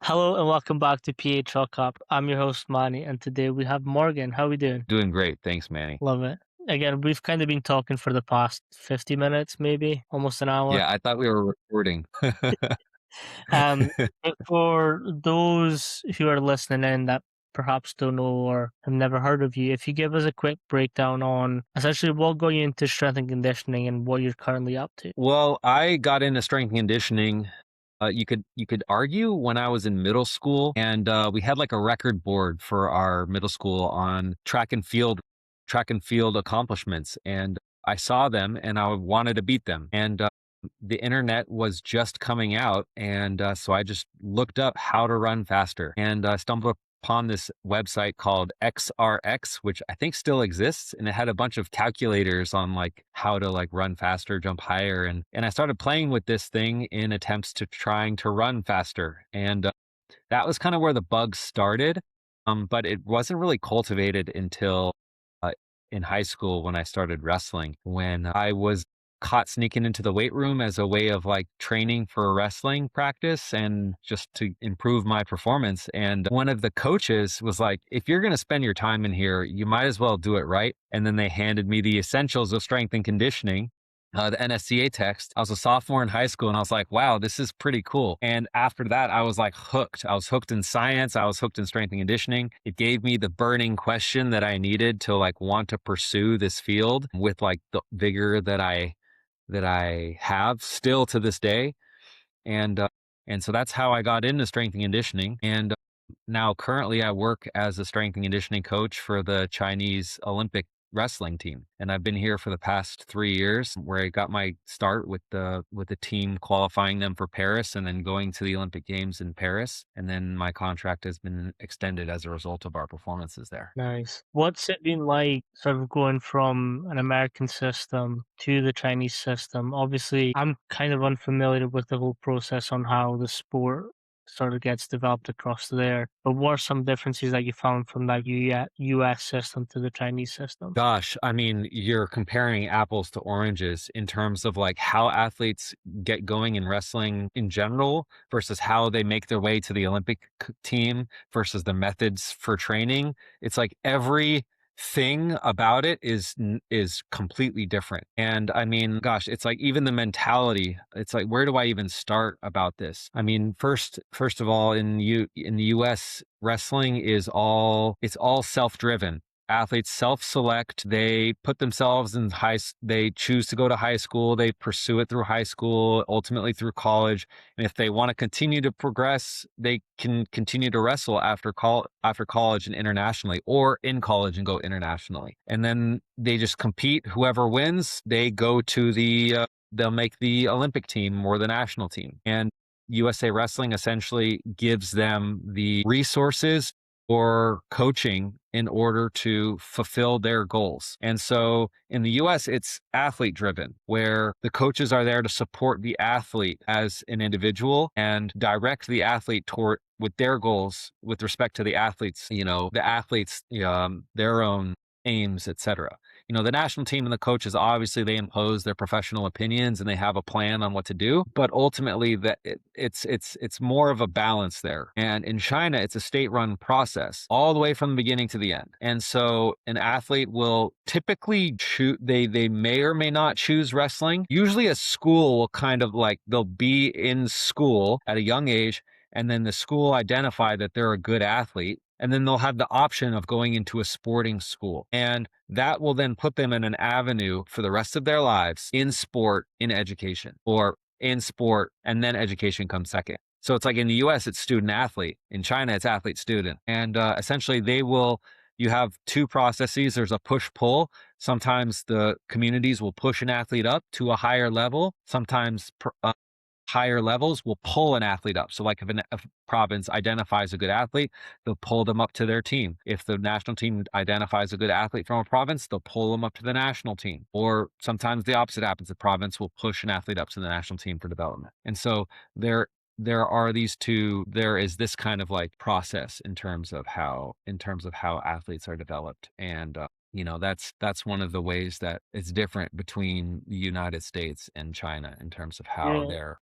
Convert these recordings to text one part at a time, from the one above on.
Hello and welcome back to PHL Cup. I'm your host Manny, and today we have Morgan. How are we doing? Doing great. Thanks, Manny. Love it. Again, we've kind of been talking for the past 50 minutes, maybe almost an hour. Yeah, I thought we were recording. Um, but for those who are listening in that perhaps don't know or have never heard of you, if you give us a quick breakdown on essentially what got you into strength and conditioning and what you're currently up to. Well, I got into strength and conditioning. You could argue when I was in middle school, and we had like a record board for our middle school on track and field accomplishments, and I saw them and I wanted to beat them. And the internet was just coming out, and so I just looked up how to run faster, and stumbled upon this website called XRX, which I think still exists, and it had a bunch of calculators on like how to like run faster, jump higher, and I started playing with this thing in attempts to trying to run faster, and that was kind of where the bug started. But it wasn't really cultivated until uh, in high school when I started wrestling, when I was caught sneaking into the weight room as a way of like training for wrestling practice and just to improve my performance. And one of the coaches was like, if you're going to spend your time in here, you might as well do it right. And then they handed me the essentials of strength and conditioning, the NSCA text. I was a sophomore in high school and I was like, wow, this is pretty cool. And after that, I was like hooked. I was hooked in science. I was hooked in strength and conditioning. It gave me the burning question that I needed to like want to pursue this field with like the vigor that I have still to this day. And so that's how I got into strength and conditioning. And now currently I work as a strength and conditioning coach for the Chinese Olympic wrestling team. And I've been here for the past 3 years, where I got my start with the team qualifying them for Paris and then going to the Olympic Games in Paris. And then my contract has been extended as a result of our performances there. Nice. What's it been like sort of going from an American system to the Chinese system? Obviously, I'm kind of unfamiliar with the whole process on how the sport sort of gets developed across there. But what are some differences that you found from that US system to the Chinese system? Gosh, I mean, you're comparing apples to oranges in terms of like how athletes get going in wrestling in general versus how they make their way to the Olympic team versus the methods for training. It's like every thing about it is completely different. And I mean, gosh, it's like even the mentality, it's like where do I even start about this? I mean, first of all, in the US, wrestling is all self-driven. Athletes self-select. They put themselves in they choose to go to high school. They pursue it through high school, ultimately through college. And if they want to continue to progress, they can continue to wrestle after college and internationally, or in college and go internationally. And then they just compete. Whoever wins, they go to they'll make the Olympic team or the national team. And USA Wrestling essentially gives them the resources or coaching in order to fulfill their goals. And so in the US, it's athlete driven, where the coaches are there to support the athlete as an individual and direct the athlete toward with their goals with respect to the athletes, their own aims, etc. The national team and the coaches, obviously they impose their professional opinions and they have a plan on what to do, but ultimately it's more of a balance there. And in China, it's a state-run process all the way from the beginning to the end. And so an athlete will typically choose, they may or may not choose wrestling. Usually a school will kind of like, they'll be in school at a young age, and then the school identify that they're a good athlete, and then they'll have the option of going into a sporting school. And that will then put them in an avenue for the rest of their lives in sport, in education, or in sport, and then education comes second. So it's like in the US, it's student athlete. In China, it's athlete student. And essentially, you have two processes. There's a push pull. Sometimes the communities will push an athlete up to a higher level. Sometimes higher levels will pull an athlete up. So like if a province identifies a good athlete, they'll pull them up to their team. If the national team identifies a good athlete from a province, they'll pull them up to the national team. Or sometimes the opposite happens. The province will push an athlete up to the national team for development. And so there is this kind of like process in terms of how athletes are developed. And that's one of the ways that it's different between the United States and China in terms of how Yeah. they're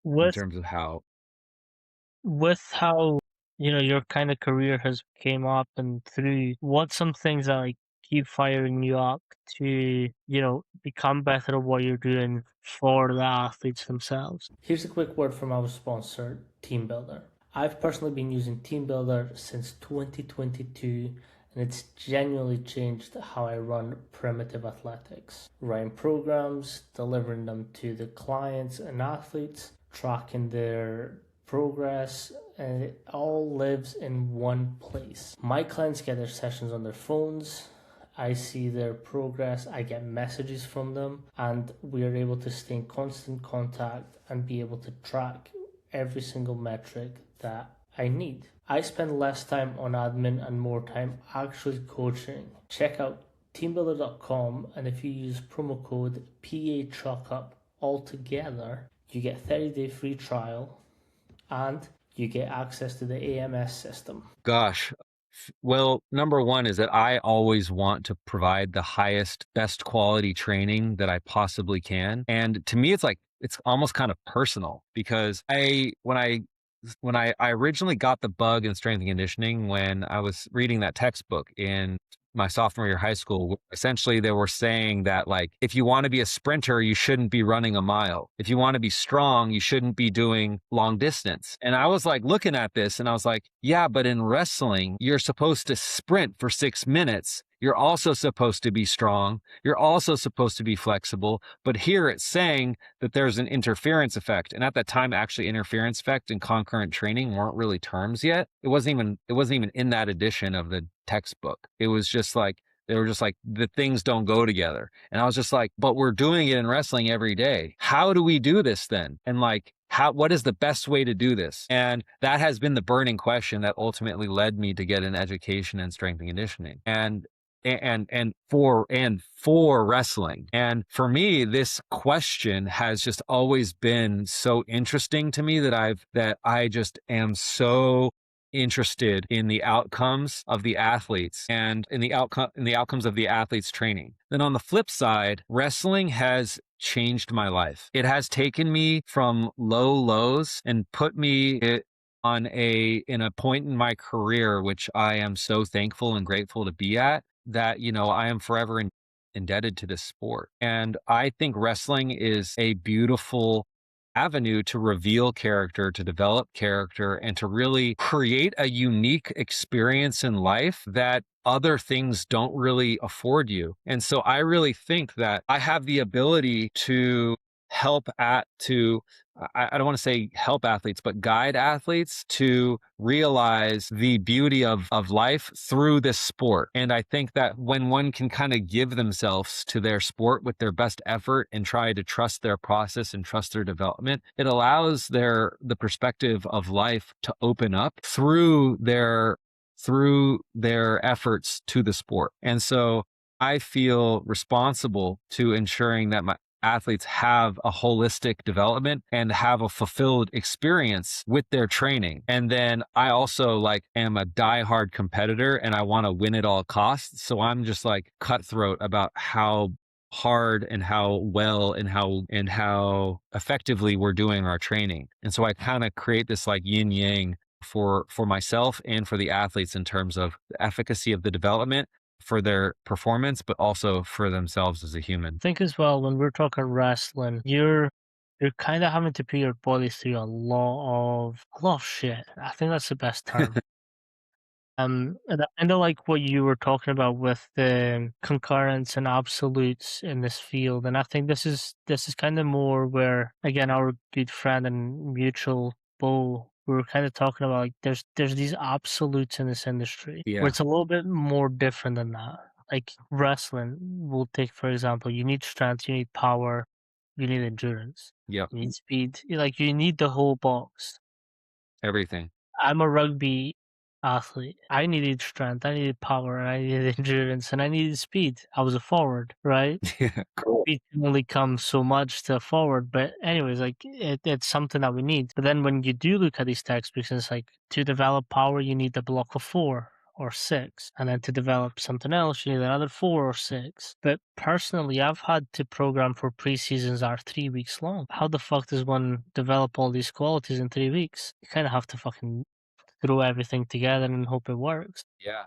in With terms of how with how, your kind of career has came up and through, what's some things that like keep firing you up to, become better at what you're doing for the athletes themselves? Here's a quick word from our sponsor, Team Builder. I've personally been using Team Builder since 2022, and it's genuinely changed how I run primitive athletics. Writing programs, delivering them to the clients and athletes, tracking their progress, and it all lives in one place. My clients get their sessions on their phones. I see their progress, I get messages from them, and we are able to stay in constant contact and be able to track every single metric that I need. I spend less time on admin and more time actually coaching. Check out teambuilder.com, and if you use promo code PACHUCKUP all together, you get 30-day free trial and you get access to the AMS system. Gosh. Well, number one is that I always want to provide the highest, best quality training that I possibly can. And to me, it's like, it's almost kind of personal because I originally got the bug in strength and conditioning when I was reading that textbook in my sophomore year of high school. Essentially, they were saying that, like, if you want to be a sprinter, you shouldn't be running a mile. If you want to be strong, you shouldn't be doing long distance. And I was like looking at this and I was like, yeah, but in wrestling, you're supposed to sprint for 6 minutes. You're also supposed to be strong. You're also supposed to be flexible. But here it's saying that there's an interference effect. And at that time, actually, interference effect and concurrent training weren't really terms yet. It wasn't even in that edition of the textbook. It was just like, they were just like, the things don't go together. And I was just like, but we're doing it in wrestling every day. How do we do this then? And like, what is the best way to do this? And that has been the burning question that ultimately led me to get an education in strength and conditioning. And for wrestling. And for me, this question has just always been so interesting to me that I just am so interested in the outcomes of the athletes and in the outcomes of the athletes training. Then on the flip side, wrestling has changed my life. It has taken me from low lows and put me in a point in my career which I am so thankful and grateful to be at, that I am forever indebted to this sport. And I think wrestling is a beautiful avenue to reveal character, to develop character, and to really create a unique experience in life that other things don't really afford you. And so I really think that I have the ability to help at to I don't want to say help athletes, but guide athletes to realize the beauty of life through this sport. And I think that when one can kind of give themselves to their sport with their best effort and try to trust their process and trust their development, it allows the perspective of life to open up through their efforts to the sport. And so I feel responsible to ensuring that my athletes have a holistic development and have a fulfilled experience with their training. And then I also am a diehard competitor and I want to win at all costs. So I'm just like cutthroat about how hard and how well and how effectively we're doing our training. And so I kind of create this like yin yang for myself and for the athletes in terms of the efficacy of the development for their performance, but also for themselves as a human. I think as well, when we're talking wrestling, you're kind of having to put your body through a lot of shit. I think that's the best term. And I kind of like what you were talking about with the concurrents and absolutes in this field, and I think this is kind of more where, again, our good friend and mutual Bo, we were kind of talking about, like, there's these absolutes in this industry where Yeah. it's a little bit more different than that. Like wrestling, we'll take for example, you need strength, you need power, you need endurance, Yep. you need speed. Like you need the whole box. Everything. I'm a rugby athlete. I needed strength, I needed power, and I needed endurance, and I needed speed. I was a forward, right? Yeah. Cool. Speed can only come so much to a forward, but anyways, like it's something that we need. But then when you do look at these textbooks, it's like to develop power, you need the block of four, or 6. And then to develop something else, you need another 4 or 6. But personally, I've had to program for preseasons that are 3 weeks long. How the fuck does one develop all these qualities in 3 weeks? You kind of have to fucking throw everything together and hope it works. Yeah.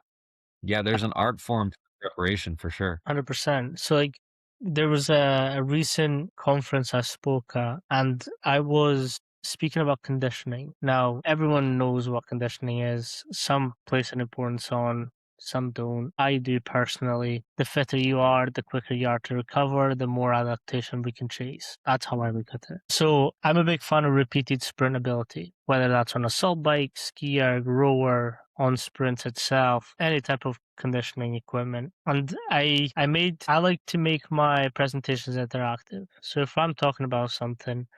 Yeah, there's an art form to preparation for sure. 100%. So, like, there was a recent conference I spoke at, and I was speaking about conditioning. Now, everyone knows what conditioning is. Some place an importance on, some don't. I do personally. The fitter you are, the quicker you are to recover, the more adaptation we can chase. That's how I look at it. So, I'm a big fan of repeated sprint ability, whether that's on assault bike, ski erg, rower, on sprints itself, any type of conditioning equipment. And I like to make my presentations interactive. So if I'm talking about something,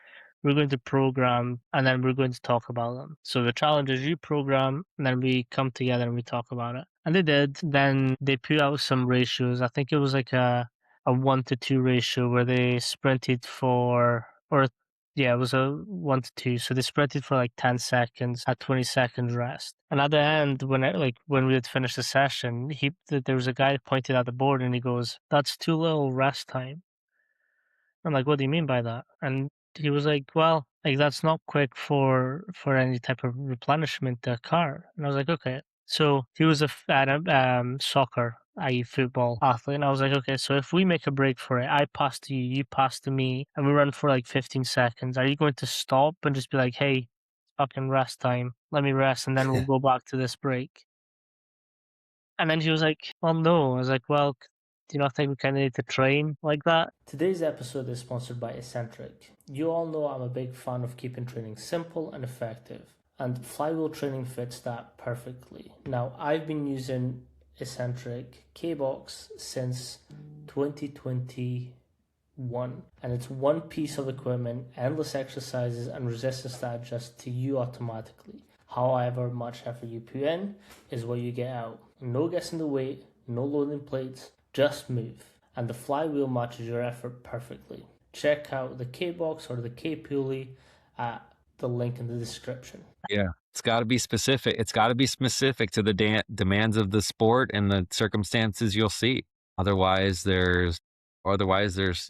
we're going to program and then we're going to talk about them. So the challenge is you program and then we come together and we talk about it. And they did. Then they put out some ratios. I think it was like a 1-to-2 ratio where they sprinted for, or yeah, it was a 1-to-2. So they sprinted for like 10 seconds at 20 seconds rest. And at the end, when we had finished the session, there was a guy pointed at the board and he goes, "That's too little rest time." I'm like, "What do you mean by that?" And he was like, "Well, like that's not quick for any type of replenishment to occur." And I was like, "Okay." So he was soccer, i.e. football athlete, and I was like, "Okay, so if we make a break for it, I pass to you, you pass to me, and we run for like 15 seconds, are you going to stop and just be like, 'Hey, it's fucking rest time. Let me rest, and then we'll go back to this break?'" And then he was like, "Well, no." I was like, "Well, do you not think we kind of need to train like that?" Today's episode is sponsored by Eccentric. You all know I'm a big fan of keeping training simple and effective, and flywheel training fits that perfectly. Now, I've been using Eccentric K-Box since 2021, and it's one piece of equipment, endless exercises, and resistance that adjusts to you automatically. However much effort you put in is what you get out. No guessing the weight, no loading plates, just move. And the flywheel matches your effort perfectly. Check out the K-Box or the K-Pulley at the link in the description. Yeah. It's got to be specific. It's got to be specific to the demands of the sport and the circumstances you'll see. Otherwise,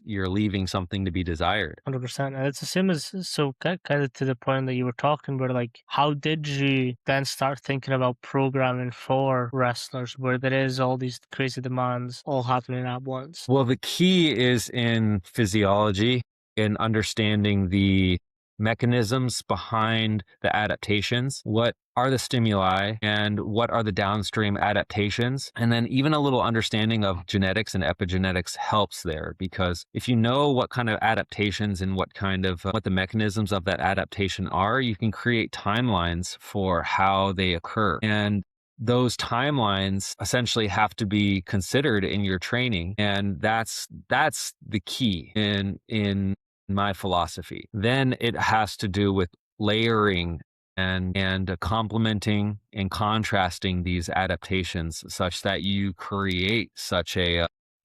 you're leaving something to be desired. 100%. And it's the same as, so kind of to the point that you were talking, where like, how did you then start thinking about programming for wrestlers where there is all these crazy demands all happening at once? Well, the key is in physiology, in understanding the mechanisms behind the adaptations. What are the stimuli and what are the downstream adaptations? And then even a little understanding of genetics and epigenetics helps there, because if you know what kind of adaptations and what the mechanisms of that adaptation are, you can create timelines for how they occur. And those timelines essentially have to be considered in your training, and that's the key in my philosophy. Then it has to do with layering and complementing and contrasting these adaptations such that you create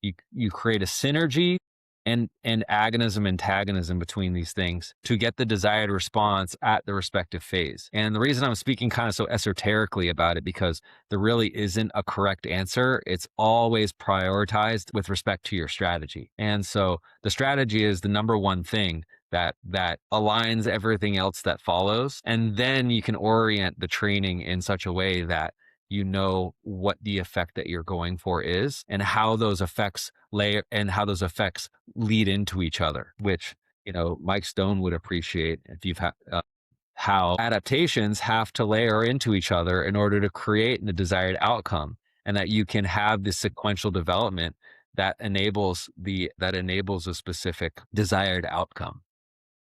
you create a synergy and agonism antagonism between these things to get the desired response at the respective phase. And the reason I'm speaking kind of so esoterically about it, because there really isn't a correct answer. It's always prioritized with respect to your strategy. And so the strategy is the number one thing that aligns everything else that follows. And then you can orient the training in such a way that you know what the effect that you're going for is and how those effects lead into each other, which, Mike Stone would appreciate if you've had how adaptations have to layer into each other in order to create the desired outcome, and that you can have this sequential development that enables a specific desired outcome.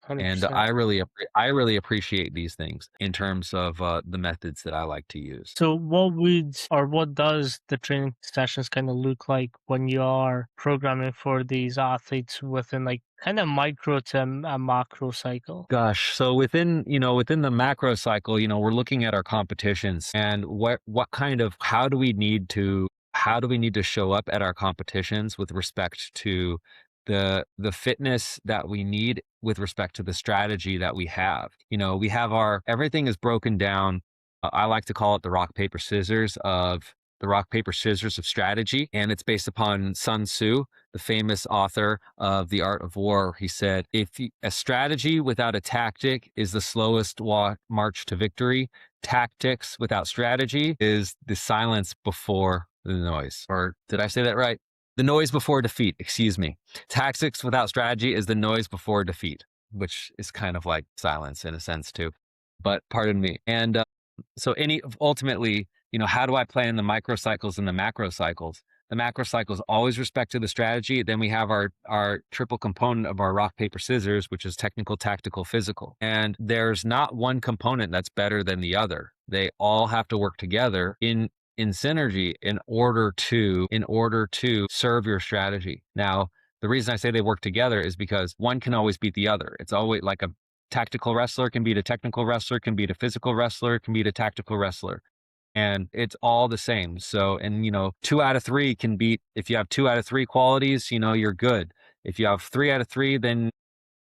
And 100%. I really appreciate these things in terms of the methods that I like to use. So what does the training sessions kind of look like when you are programming for these athletes within like kind of micro to a macro cycle? Gosh, so within the macro cycle, we're looking at our competitions and how do we need to show up at our competitions with respect to the fitness that we need with respect to the strategy that we have. We have everything is broken down. I like to call it the rock, paper, scissors of The Rock, Paper, Scissors of Strategy. And it's based upon Sun Tzu, the famous author of The Art of War. He said, a strategy without a tactic is the slowest march to victory. Tactics without strategy is the silence before the noise. Or did I say that right? The noise before defeat, excuse me. Tactics without strategy is the noise before defeat, which is kind of like silence in a sense too. But pardon me. And so ultimately, how do I plan the microcycles and the macro cycles? The macro cycles always respect to the strategy. Then we have our triple component of our rock, paper, scissors, which is technical, tactical, physical. And there's not one component that's better than the other. They all have to work together in synergy in order to serve your strategy. Now, the reason I say they work together is because one can always beat the other. It's always like a tactical wrestler can beat a technical wrestler, can beat a physical wrestler, can beat a tactical wrestler. And it's all the same. So, and 2 out of 3 can beat, if you have 2 out of 3 qualities, you're good. If you have 3 out of 3, then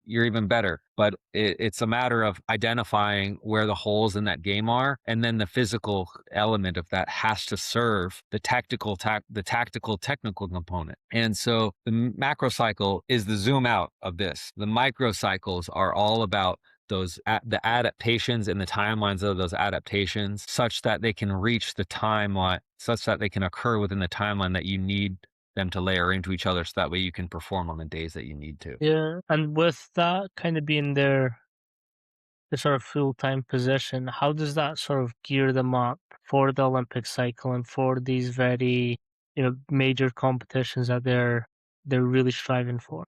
you're even better. But it's a matter of identifying where the holes in that game are, and then the physical element of that has to serve the tactical technical component. And so the macro cycle is the zoom out of this. The micro cycles are all about the adaptations and the timelines of those adaptations, such that they can reach the timeline, such that they can occur within the timeline that you need them to layer into each other, so that way you can perform on the days that you need to. Yeah, and with that kind of being the sort of full-time position, how does that sort of gear them up for the Olympic cycle and for these very, major competitions that they're really striving for?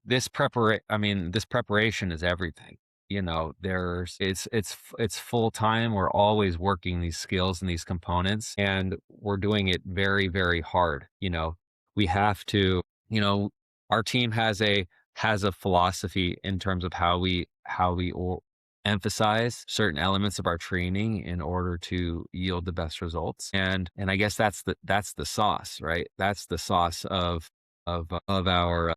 This preparation is everything. It's full time. We're always working these skills and these components, and we're doing it very, very hard. We have to, our team has a philosophy in terms of how we emphasize certain elements of our training in order to yield the best results. And I guess that's the sauce, right? That's the sauce of our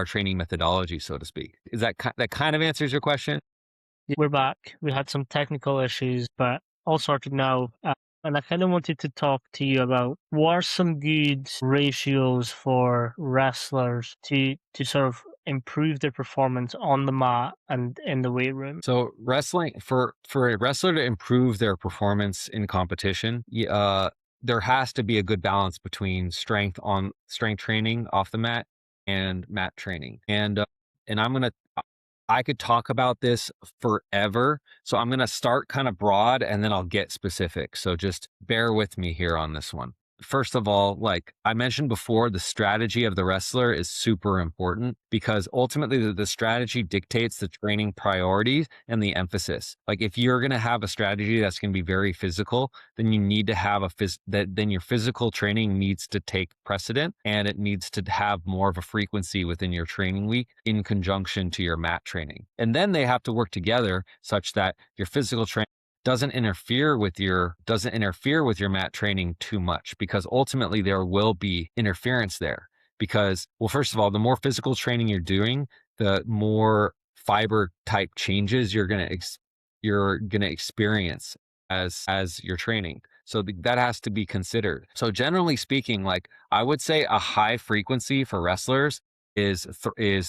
training methodology, so to speak. Is that kind of answers your question? We're back. We had some technical issues, but all sorted now. And I kind of wanted to talk to you about what are some good ratios for wrestlers to sort of improve their performance on the mat and in the weight room. So wrestling, for a wrestler to improve their performance in competition, there has to be a good balance between strength training off the mat and mat training. And I could talk about this forever. So I'm going to start kind of broad and then I'll get specific. So just bear with me here on this one. First of all, like I mentioned before, the strategy of the wrestler is super important, because ultimately the strategy dictates the training priorities and the emphasis. Like if you're going to have a strategy that's going to be very physical, then you need to have then your physical training needs to take precedent, and it needs to have more of a frequency within your training week in conjunction to your mat training. And then they have to work together such that your physical training doesn't interfere with your mat training too much, because ultimately there will be interference there. Because, well, first of all, the more physical training you're doing, the more fiber type changes you're going to experience as you're training. So that has to be considered. So generally speaking, like I would say a high frequency for wrestlers is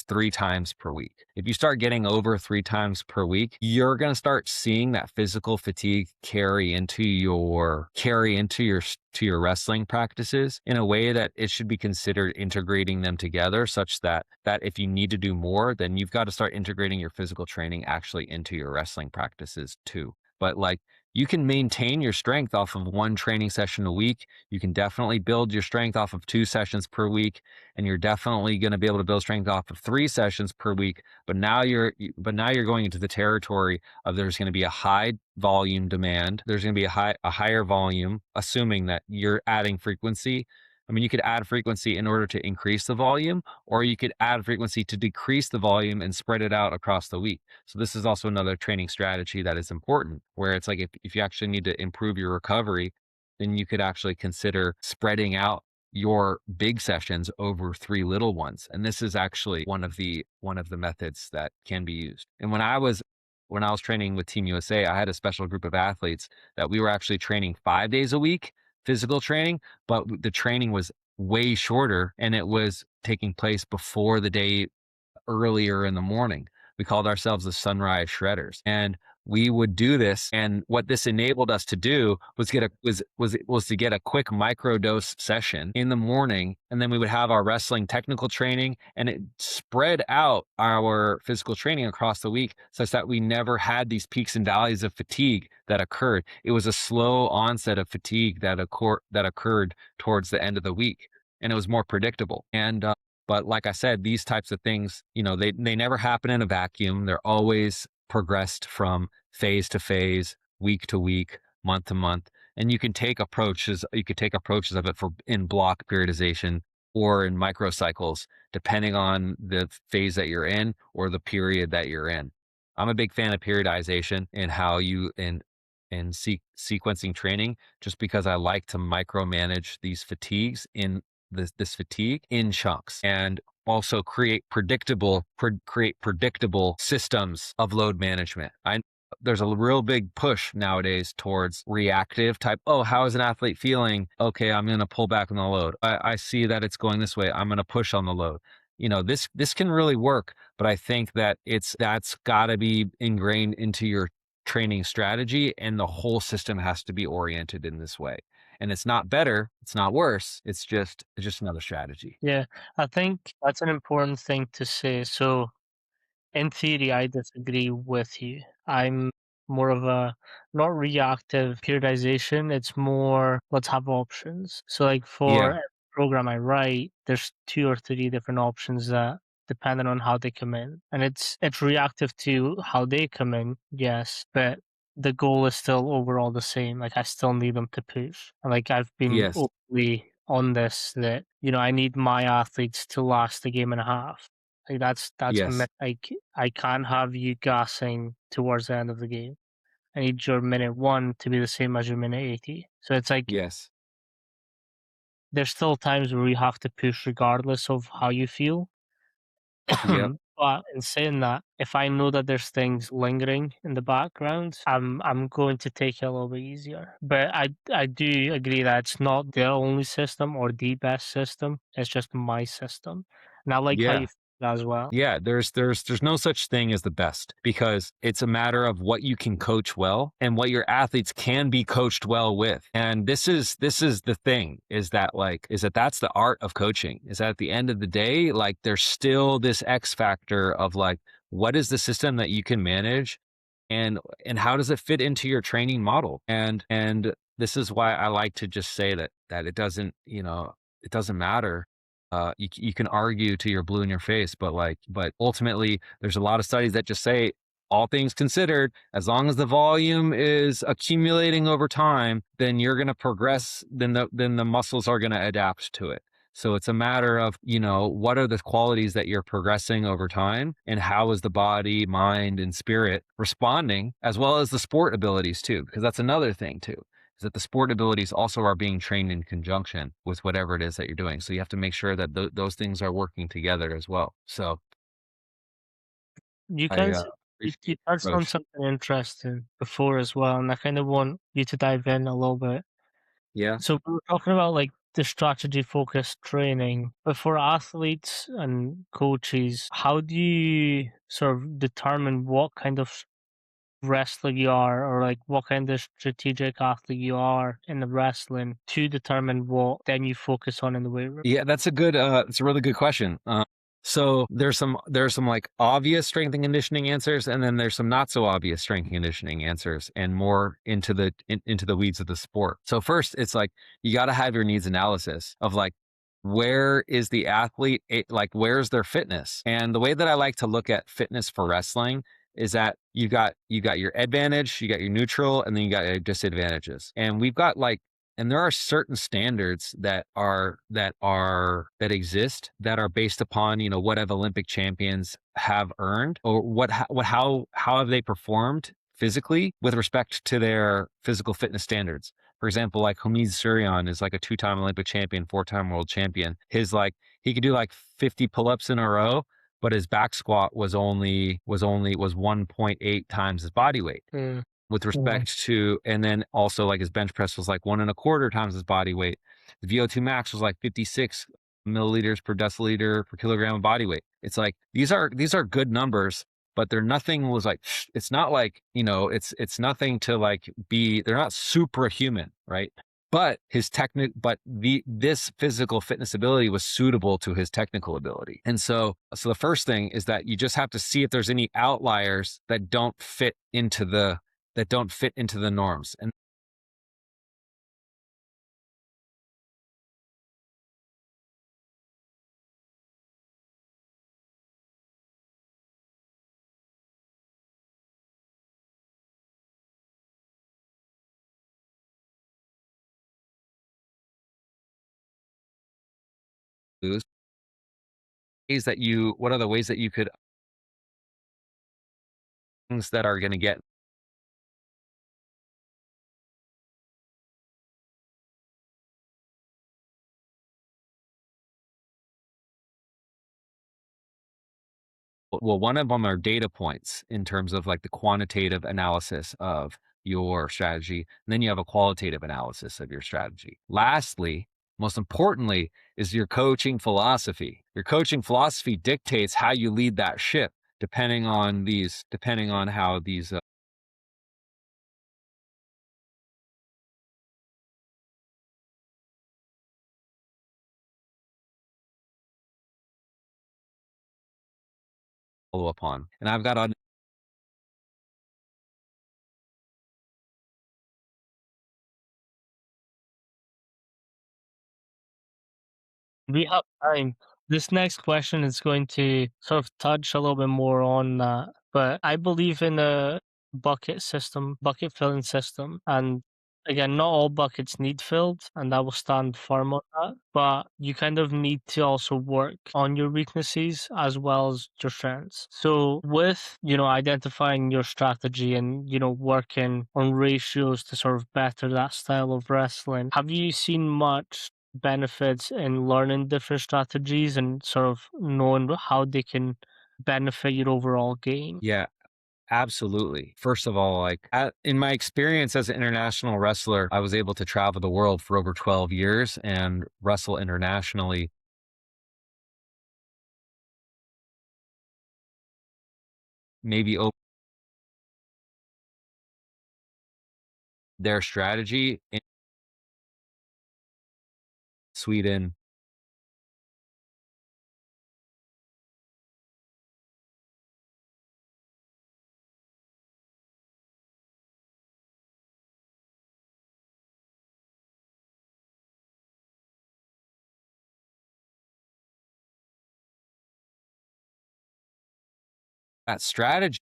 3 times per week. If you start getting over 3 times per week, you're going to start seeing that physical fatigue carry into your to your wrestling practices in a way that it should be considered integrating them together, such that if you need to do more, then you've got to start integrating your physical training actually into your wrestling practices too. But like, you can maintain your strength off of 1 training session a week. You can definitely build your strength off of 2 sessions per week, and you're definitely going to be able to build strength off of 3 sessions per week. But now you're going into the territory of there's going to be a high volume demand. There's going to be a higher volume, assuming that you're adding frequency. I mean, you could add frequency in order to increase the volume, or you could add frequency to decrease the volume and spread it out across the week. So this is also another training strategy that is important, where it's like if you actually need to improve your recovery, then you could actually consider spreading out your big sessions over 3 little ones. And this is actually one of the methods that can be used. And when I was training with Team USA, I had a special group of athletes that we were actually training 5 days a week, physical training, but the training was way shorter and it was taking place before the day earlier in the morning. We called ourselves the Sunrise Shredders. And we would do this. And what this enabled us to do was get a was to get a quick micro dose session in the morning. And then we would have our wrestling technical training, and it spread out our physical training across the week such that we never had these peaks and valleys of fatigue that occurred. It was a slow onset of fatigue that occurred towards the end of the week. And it was more predictable. And but like I said, these types of things, they never happen in a vacuum. They're always progressed from phase to phase, week to week, month to month. And you could take approaches of it for in block periodization or in microcycles, depending on the phase that you're in or the period that you're in. I'm a big fan of periodization and how you in sequencing training, just because I like to micromanage these fatigues in this fatigue in chunks, and also create predictable systems of load management. There's a real big push nowadays towards reactive type. Oh, how is an athlete feeling? Okay, I'm going to pull back on the load. I see that it's going this way. I'm going to push on the load. This can really work, but I think that that's got to be ingrained into your training strategy, and the whole system has to be oriented in this way. And it's not better, it's not worse. It's just another strategy. Yeah, I think that's an important thing to say. So, in theory, I disagree with you. I'm more of a not reactive periodization. It's more let's have options. So, like for Yeah. every program I write, there's two or three different options that depending on how they come in, and it's reactive to how they come in, yes, but the goal is still overall the same. Like I still need them to push. And like I've been Yes. openly on this that I need my athletes to last a game and a half. Like that's a Yes. myth. Like I can't have you gassing towards the end of the game. I need your minute one to be the same as your minute 80. So it's like Yes. there's still times where you have to push regardless of how you feel. Yep. But in saying that, if I know that there's things lingering in the background, I'm going to take it a little bit easier. But I do agree that it's not the only system or the best system. It's just my system, and I like how you Yeah. feel that as well. Yeah, there's no such thing as the best, because it's a matter of what you can coach well and what your athletes can be coached well with. And this is the thing, is that that's the art of coaching. Is that at the end of the day, like there's still this X factor of like, what is the system that you can manage, and how does it fit into your training model? And this is why I like to just say that it doesn't matter. You can argue to your blue in your face, but ultimately, there's a lot of studies that just say, all things considered, as long as the volume is accumulating over time, then you're going to progress. Then the muscles are going to adapt to it. So it's a matter of, what are the qualities that you're progressing over time, and how is the body, mind, and spirit responding, as well as the sport abilities too, because that's another thing too, is that the sport abilities also are being trained in conjunction with whatever it is that you're doing. So you have to make sure that those things are working together as well. So You I guys, you appreciate touched the on approach. something interesting before as well, and I kind of want you to dive in a little bit. Yeah. So we were talking about like the strategy focused training, but for athletes and coaches, how do you sort of determine what kind of wrestler you are, or like what kind of strategic athlete you are in the wrestling to determine what then you focus on in the weight room? Yeah, it's a really good question. So there's some like obvious strength and conditioning answers, and then there's some not so obvious strength and conditioning answers, and more into the weeds of the sport. So first, it's like you got to have your needs analysis of like, where is the athlete, like where's their fitness? And the way that I like to look at fitness for wrestling is that you got your advantage, you got your neutral, and then you got your disadvantages. And we've got like, and there are certain standards that exist, that are based upon, what have Olympic champions have earned, or how have they performed physically with respect to their physical fitness standards. For example, like Hamid Suryan is like a two-time Olympic champion, four-time world champion. He could do like 50 pull-ups in a row, but his back squat was 1.8 times his body weight. with Yeah. respect to, and then also like his bench press was like 1.25 times his body weight. The VO2 max was like 56 milliliters per deciliter per kilogram of body weight. It's like these are good numbers, but they're nothing was like it's not like, it's nothing to like be, they're not superhuman, right? But this physical fitness ability was suitable to his technical ability. And so the first thing is that you just have to see if there's any outliers that don't fit into the norms. And those what are the ways that you could, things that are going to get, well, one of them are data points in terms of like the quantitative analysis of your strategy. And then you have a qualitative analysis of your strategy. Lastly, most importantly, is your coaching philosophy. Your coaching philosophy dictates how you lead that ship, depending on how these follow upon. And I've got on We have time. This next question is going to sort of touch a little bit more on that, but I believe in a bucket filling system. And again, not all buckets need filled, and I will stand firm on that. But you kind of need to also work on your weaknesses as well as your strengths. So with, identifying your strategy and, working on ratios to sort of better that style of wrestling, have you seen much benefits in learning different strategies and sort of knowing how they can benefit your overall game? Yeah, absolutely. First of all, in my experience as an international wrestler, I was able to travel the world for over 12 years and wrestle internationally, maybe their strategy in Sweden. That strategy.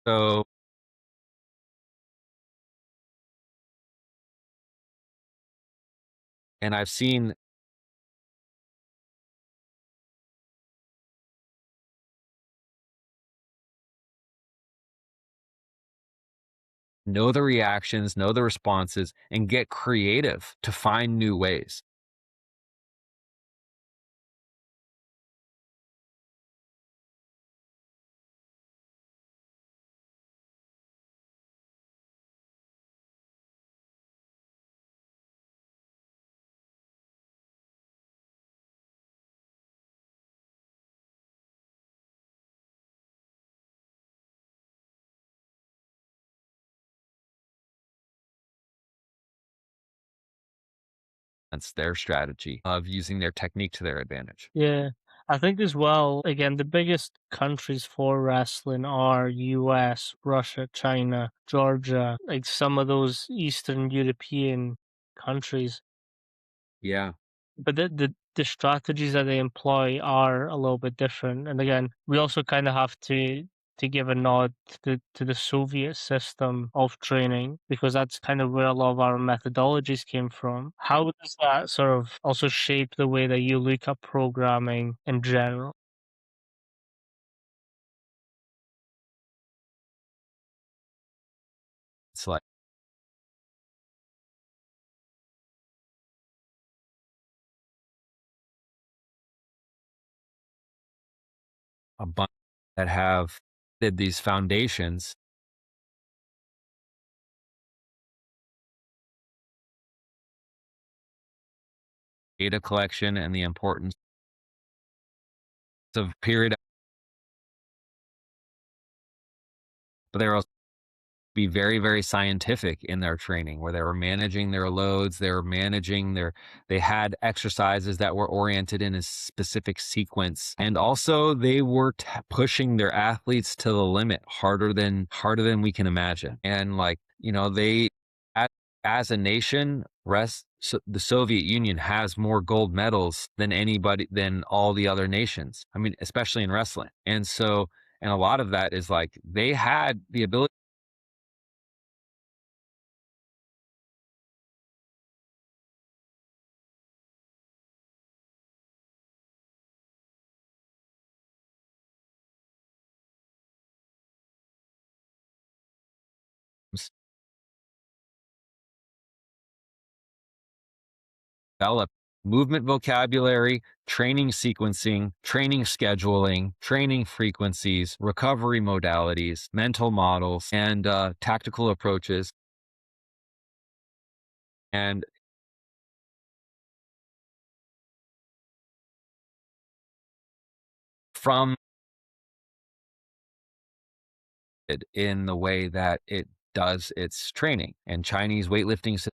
So, and I've seen, know the reactions, know the responses, and get creative to find new ways. That's their strategy of using their technique to their advantage. Yeah. I think as well, again, the biggest countries for wrestling are US, Russia, China, Georgia, like some of those Eastern European countries. Yeah. But the strategies that they employ are a little bit different. And again, we also kind of have to give a nod to the Soviet system of training because that's kind of where a lot of our methodologies came from. How does that sort of also shape the way that you look at programming in general? It's like, a bunch that have did these foundations, data collection, and the importance of period, but they're also be very, very scientific in their training where they were managing their loads, they were managing their they had exercises that were oriented in a specific sequence. And also they were pushing their athletes to the limit harder than we can imagine. And like, they as, as a nation, the Soviet Union has more gold medals than all the other nations. I mean, especially in wrestling. And a lot of that is like they had the ability develop movement vocabulary, training sequencing, training scheduling, training frequencies, recovery modalities, mental models, and tactical approaches. And from it in the way that it does its training. And Chinese weightlifting is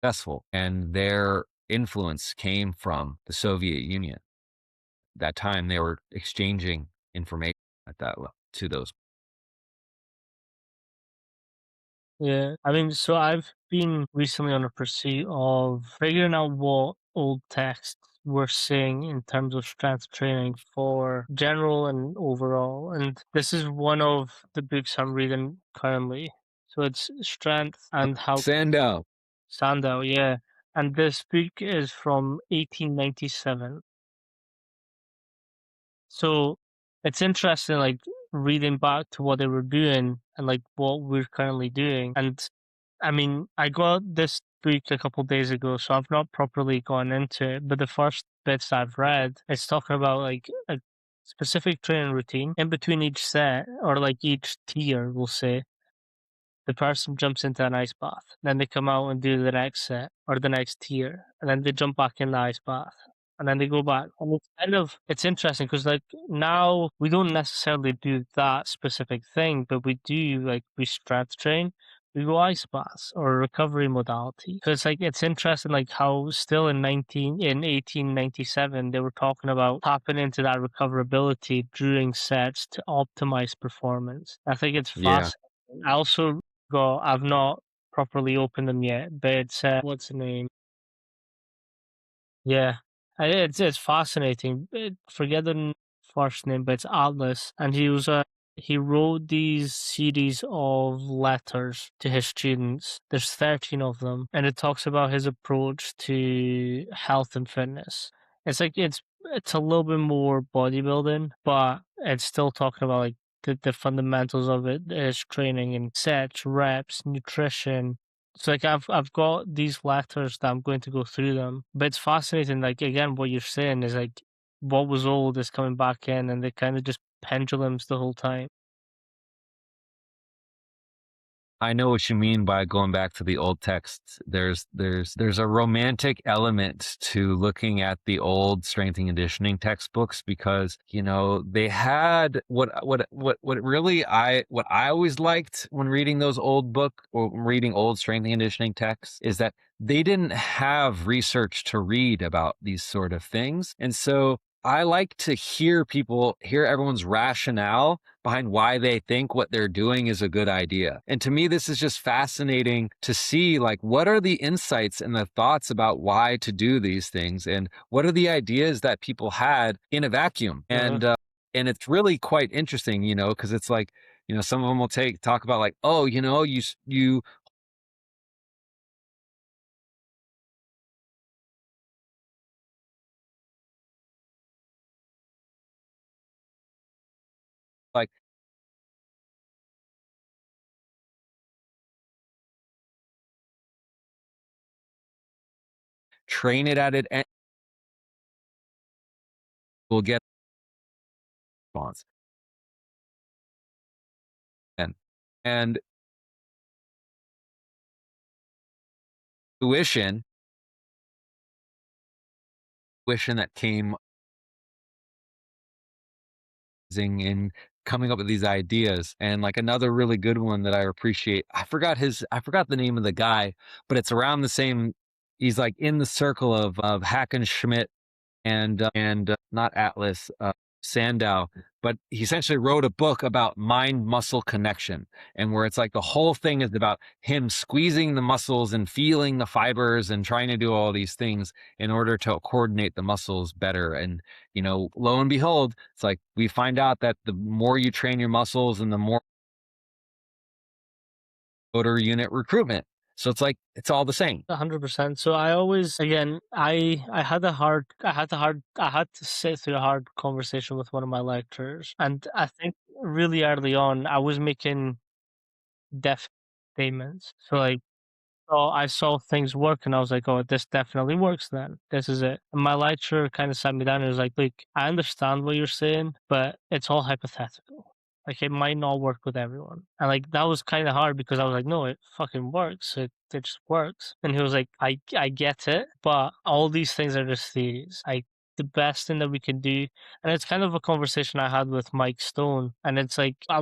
successful, and their influence came from the Soviet Union. That time they were exchanging information at that level to those. Yeah, I mean, so I've been recently on a pursuit of figuring out what old texts were saying in terms of strength training for general and overall. And this is one of the books I'm reading currently. So it's Strength and How Sandow. Sandow, yeah. And this book is from 1897. So it's interesting, like reading back to what they were doing and like what we're currently doing. And I mean, I got this book a couple days ago, so I've not properly gone into it. But the first bits I've read, it's talking about like a specific training routine in between each set or like each tier, we'll say the person jumps into an ice bath. Then they come out and do the next set or the next tier, and then they jump back in the ice bath, and then they go back. And it's interesting because like now we don't necessarily do that specific thing, but we do like we strength train. We go ice baths or recovery modality. So it's like it's interesting like how still in 1897 they were talking about tapping into that recoverability during sets to optimize performance. I think it's Yeah. fascinating. I also I've not properly opened them yet, but it's what's the name? Yeah, it's fascinating. Forget the first name, but it's Atlas, and he wrote these series of letters to his students. There's 13 of them, and it talks about his approach to health and fitness. It's like it's a little bit more bodybuilding, but it's still talking about like the fundamentals of it is training and sets, reps, nutrition, so like I've got these letters that I'm going to go through them, but it's fascinating. Like again, what you're saying is like what was old is coming back in, and they kind of just pendulums the whole time. I know what you mean by going back to the old texts. There's a romantic element to looking at the old strength and conditioning textbooks because, they had what I always liked when reading those old book or reading old strength and conditioning texts is that they didn't have research to read about these sort of things. And so I like to hear everyone's rationale behind why they think what they're doing is a good idea. And to me, this is just fascinating to see like what are the insights and the thoughts about why to do these things and what are the ideas that people had in a vacuum. Uh-huh. And it's really quite interesting, because it's like, some of them will talk about like, oh, you like train it at it and will get response. And and tuition tuition that came in coming up with these ideas. And like another really good one that I appreciate, I forgot the name of the guy, but it's around the same. He's like in the circle of Hackenschmidt and not Atlas, Sandow, but he essentially wrote a book about mind muscle connection, and where it's like the whole thing is about him squeezing the muscles and feeling the fibers and trying to do all these things in order to coordinate the muscles better. And lo and behold, it's like we find out that the more you train your muscles and the more motor unit recruitment. So it's like it's all the same. 100%. So I always, again, I had to sit through a hard conversation with one of my lecturers, and I think really early on I was making definite statements. So like, so I saw things work, and I was like, "Oh, this definitely works. Then this is it." And my lecturer kind of sat me down and was like, "Look, I understand what you're saying, but it's all hypothetical. Like, it might not work with everyone." And like that was kind of hard because I was like, "No, it fucking works. It just works." And he was like, "I get it, but all these things are just theories. Like, the best thing that we can do," and it's kind of a conversation I had with Mike Stone, and it's like I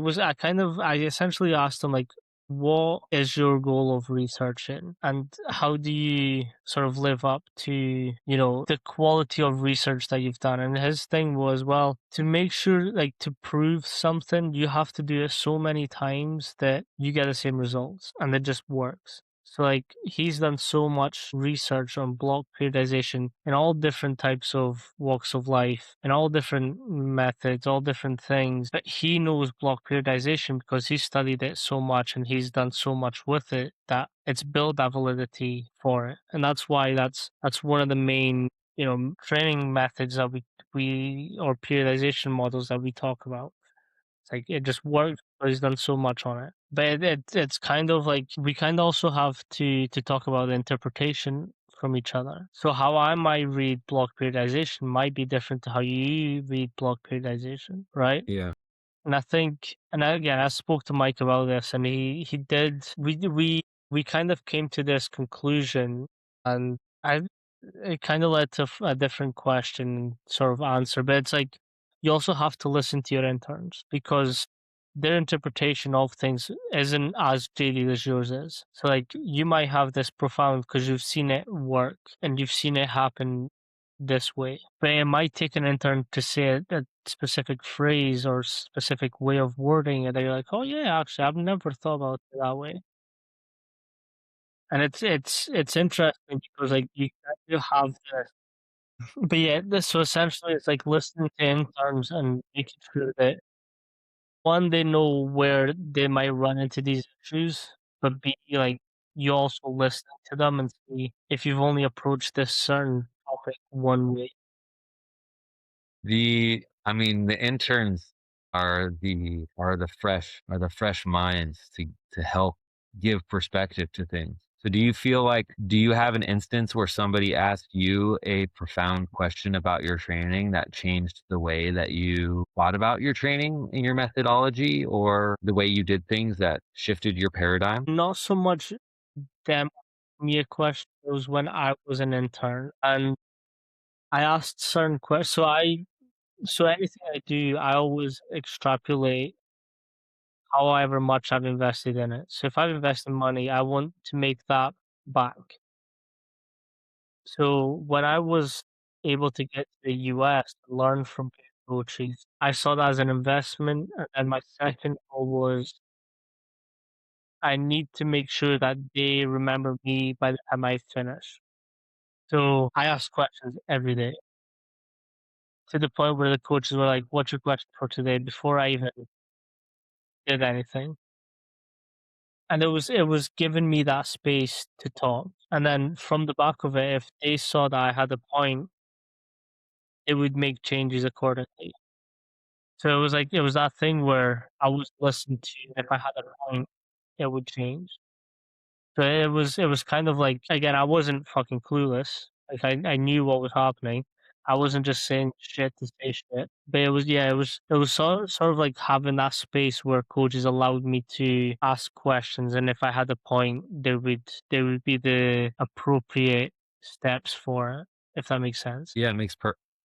essentially asked him like, what is your goal of researching, and how do you sort of live up to, the quality of research that you've done? And his thing was, well, to make sure, like, to prove something, you have to do it so many times that you get the same results and it just works. So like he's done so much research on block periodization in all different types of walks of life and all different methods, all different things. But he knows block periodization because he studied it so much and he's done so much with it that it's built that validity for it. And that's why that's one of the main, training methods that we or periodization models that we talk about. It's like it just works because he's done so much on it. But it's kind of like we kind of also have to talk about the interpretation from each other. So how I might read block periodization might be different to how you read block periodization, right? Yeah. And I think, and again, I spoke to Mike about this, and he did. We kind of came to this conclusion, and I it kind of led to a different question sort of answer. But it's like you also have to listen to your interns because their interpretation of things isn't as jaded as yours is. So like you might have this profound because you've seen it work and you've seen it happen this way. But it might take an intern to say a specific phrase or specific way of wording it that you're like, oh yeah, actually, I've never thought about it that way. And it's interesting because like you have this, but yeah, this so essentially it's like listening to interns and making sure that one, they know where they might run into these issues, but B, like you also listen to them and see if you've only approached this certain topic one way. I mean, the interns are the fresh minds to help give perspective to things. So do you have an instance where somebody asked you a profound question about your training that changed the way that you thought about your training and your methodology, or the way you did things that shifted your paradigm? Not so much them asking me a question, it was when I was an intern and I asked certain questions. So anything I do, I always extrapolate however much I've invested in it. So if I've invested money, I want to make that back. So when I was able to get to the US to learn from coaches, I saw that as an investment. And my second goal was I need to make sure that they remember me by the time I finish. So I asked questions every day to the point where the coaches were like, "What's your question for today?" Before I even did anything. And it was giving me that space to talk. And then from the back of it, if they saw that I had a point, they would make changes accordingly. So it was that thing where I was listened to, if I had a point, it would change. So it was kind of like, again, I wasn't fucking clueless. Like I knew what was happening, I wasn't just saying shit to say shit. But it was yeah, it was sort of like having that space where coaches allowed me to ask questions, and if I had a point, there would be the appropriate steps for it, if that makes sense. Yeah,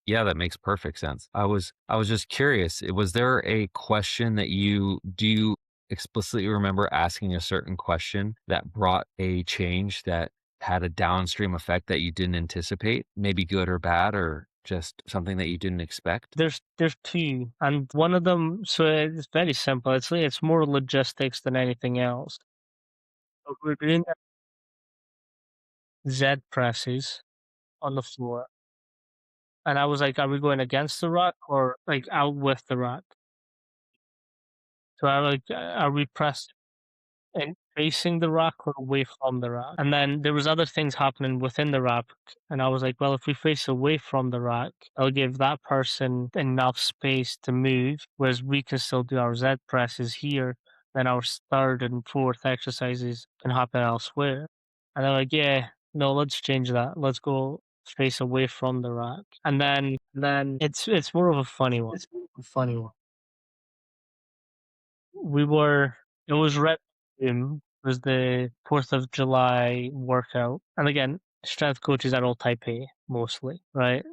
yeah, that makes perfect sense. I was just curious. Was there a question that you explicitly remember asking a certain question that brought a change that had a downstream effect that you didn't anticipate, maybe good or bad, or just something that you didn't expect? There's two, and one of them. So it's very simple. It's more logistics than anything else. So we're doing Z presses on the floor, and I was like, "Are we going against the rack or like out with the rack?" So I like, "Are we pressing and facing the rack or away from the rack?" And then there was other things happening within the rack, and I was like, "Well, if we face away from the rack, I'll give that person enough space to move, whereas we can still do our Z presses here. Then our third and fourth exercises can happen elsewhere." And they're like, "Yeah, no, let's change that. Let's go face away from the rack." And then it's more of a funny one. It's more of a funny one. We were it was Red Room, it was the 4th of July workout, and again, strength coaches are all type A mostly, right?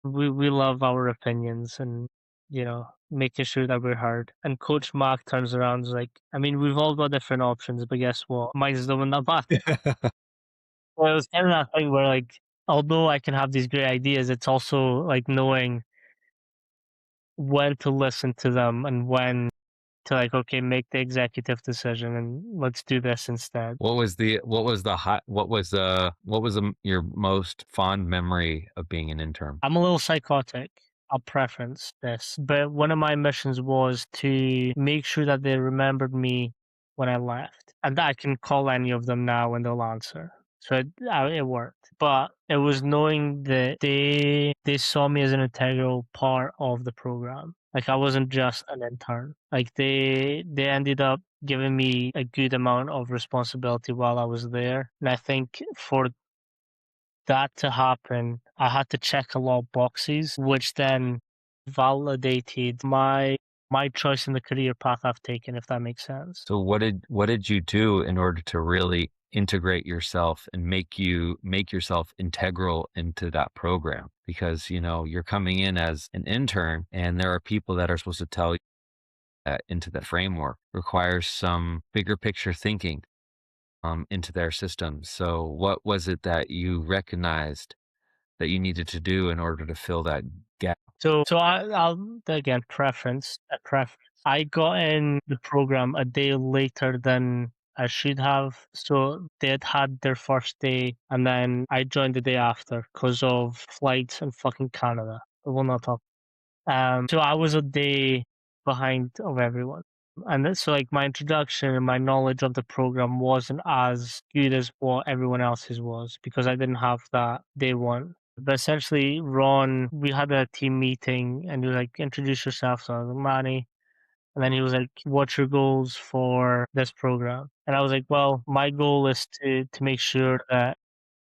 We love our opinions and, making sure that we're heard, and Coach Mark turns around and is like, "I mean, we've all got different options, but guess what? Mine's the one that matters." Well, it was kinda that thing where, like, although I can have these great ideas, it's also, like, knowing when to listen to them and when to like, okay, make the executive decision and let's do this instead. What was your most fond memory of being an intern? I'm a little psychotic. I'll preference this, but one of my missions was to make sure that they remembered me when I left, and that I can call any of them now and they'll answer. So it worked, but it was knowing that they saw me as an integral part of the program. Like I wasn't just an intern. Like they ended up giving me a good amount of responsibility while I was there, and I think for that to happen, I had to check a lot of boxes, which then validated my choice in the career path I've taken, if that makes sense. So what did you do in order to really integrate yourself and make yourself integral into that program? Because, you're coming in as an intern and there are people that are supposed to tell you that into the framework requires some bigger picture thinking into their system. So what was it that you recognized that you needed to do in order to fill that gap? So I'll again preference a preference. I got in the program a day later than I should have. So they had had their first day, and then I joined the day after because of flights in fucking Canada. I will not talk. So I was a day behind of everyone. And so like my introduction and my knowledge of the program wasn't as good as what everyone else's was because I didn't have that day one. But essentially, Ron, we had a team meeting and he was like, introduce yourself. So I was like, Manny. And then he was like, what's your goals for this program? And I was like, well, my goal is to make sure that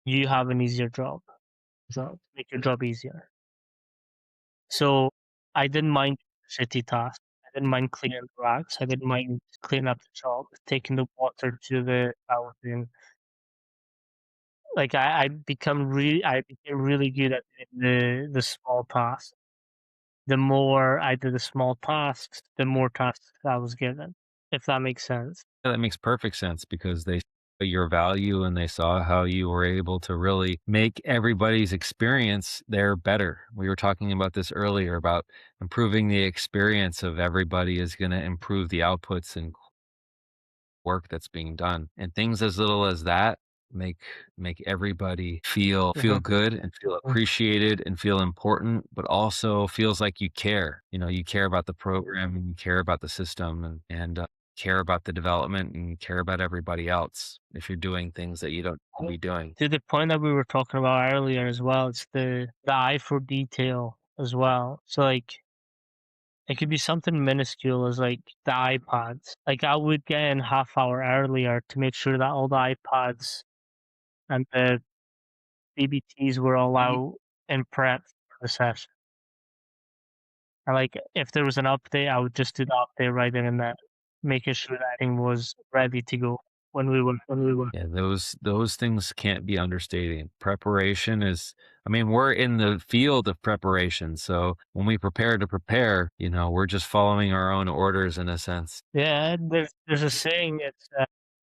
you have an easier job. So to make your job easier. So I didn't mind shitty tasks. I didn't mind cleaning the racks. I didn't mind cleaning up the shop, taking the water to the fountain. Like I became really good at the small tasks. The more I did the small tasks, the more tasks I was given. If that makes sense. Yeah, that makes perfect sense because they saw your value and they saw how you were able to really make everybody's experience there better. We were talking about this earlier about improving the experience of everybody is going to improve the outputs and work that's being done. And things as little as that make make everybody feel Mhm. good and feel appreciated and feel important, but also feels like you care. You care about the program and you care about the system and care about the development and care about everybody else if you're doing things that you don't need to be doing. To the point that we were talking about earlier as well, it's the eye for detail as well. So like it could be something minuscule as like the iPads. Like I would get in half hour earlier to make sure that all the iPads and the BBTs were all out and prepped for the session. And like if there was an update, I would just do the update right then and there, making sure that everything was ready to go when we were. Yeah, those things can't be understated. Preparation is I mean, we're in the field of preparation, so when we prepare to prepare, we're just following our own orders in a sense. Yeah, there's a saying, it's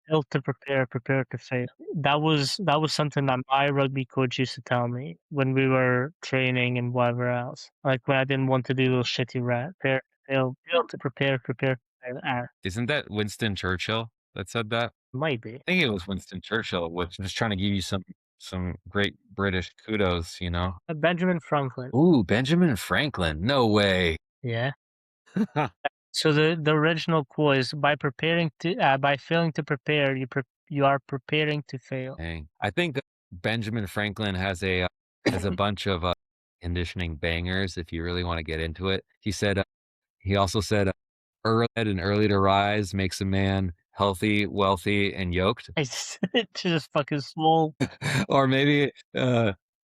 "Fail to prepare, prepare to fail." That was something that my rugby coach used to tell me when we were training and whatever else. Like when I didn't want to do those shitty reps. Fail to prepare, prepare to fail. Isn't that Winston Churchill that said that? Might be. I think it was Winston Churchill, which was trying to give you some great British kudos. Benjamin Franklin. Ooh, Benjamin Franklin. No way. Yeah. So the original quote is, by failing to prepare, you are preparing to fail. Dang. I think Benjamin Franklin has a bunch of conditioning bangers if you really want to get into it. He also said early to rise makes a man healthy, wealthy, and yoked. It's just fucking small. Or maybe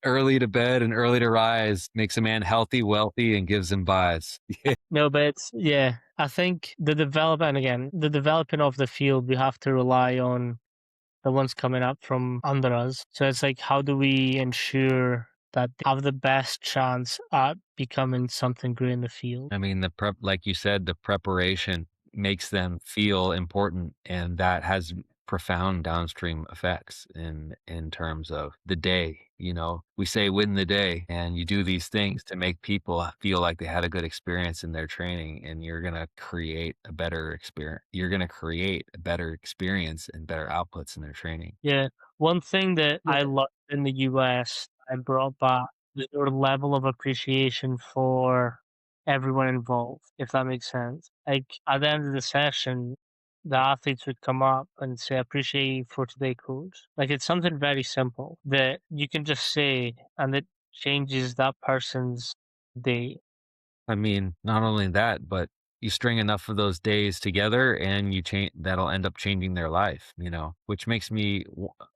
early to bed and early to rise makes a man healthy, wealthy, and gives him buys. No, but yeah, I think the developing of the field, we have to rely on the ones coming up from under us. So it's like, how do we ensure that they have the best chance at becoming something great in the field? I mean, like you said, the preparation makes them feel important, and that has profound downstream effects in terms of the day. We say win the day, and you do these things to make people feel like they had a good experience in their training, and you're gonna create a better experience. You're gonna create a better experience and better outputs in their training. Yeah. One thing that I learned in the US, I brought back, is their level of appreciation for everyone involved, if that makes sense. Like at the end of the session, the athletes would come up and say, "Appreciate you for today, coach." Like it's something very simple that you can just say, and it changes that person's day. I mean, not only that, but you string enough of those days together and you change that'll end up changing their life, which makes me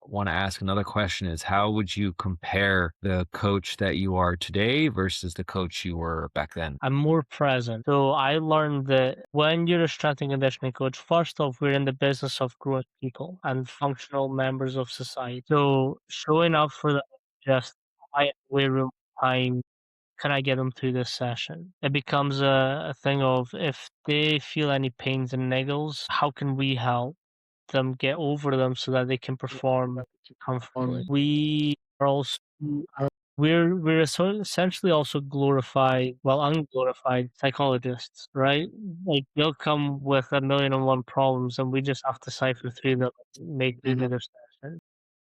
want to ask another question is how would you compare the coach that you are today versus the coach you were back then? I'm more present. So I learned that when you're a strength and conditioning coach, first off, we're in the business of growing people and functional members of society. So showing up for the just quiet weight room time, can I get them through this session? It becomes a thing of, if they feel any pains and niggles, how can we help them get over them so that they can perform comfortably? We are also essentially also unglorified psychologists, right? Like they'll come with a million and one problems, and we just have to cipher through them, and make it through their session.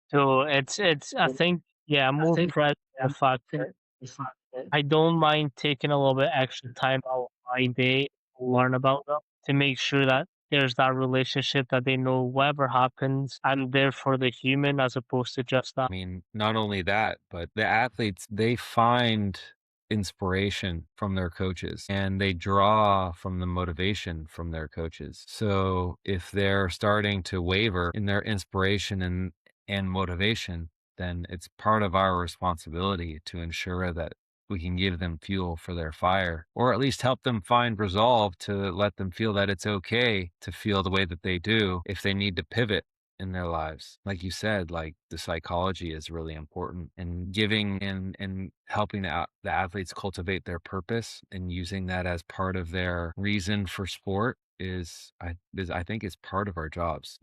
So it's I think, yeah, I'm more proud of the fact that I don't mind taking a little bit extra time out of my day to learn about them, to make sure that there's that relationship, that they know whatever happens, I'm there for the human as opposed to just that. I mean, not only that, but the athletes, they find inspiration from their coaches and they draw from the motivation from their coaches. So if they're starting to waver in their inspiration and motivation, then it's part of our responsibility to ensure that we can give them fuel for their fire, or at least help them find resolve to let them feel that it's okay to feel the way that they do if they need to pivot in their lives. Like you said, like the psychology is really important, and giving and helping the athletes cultivate their purpose and using that as part of their reason for sport I think is part of our jobs.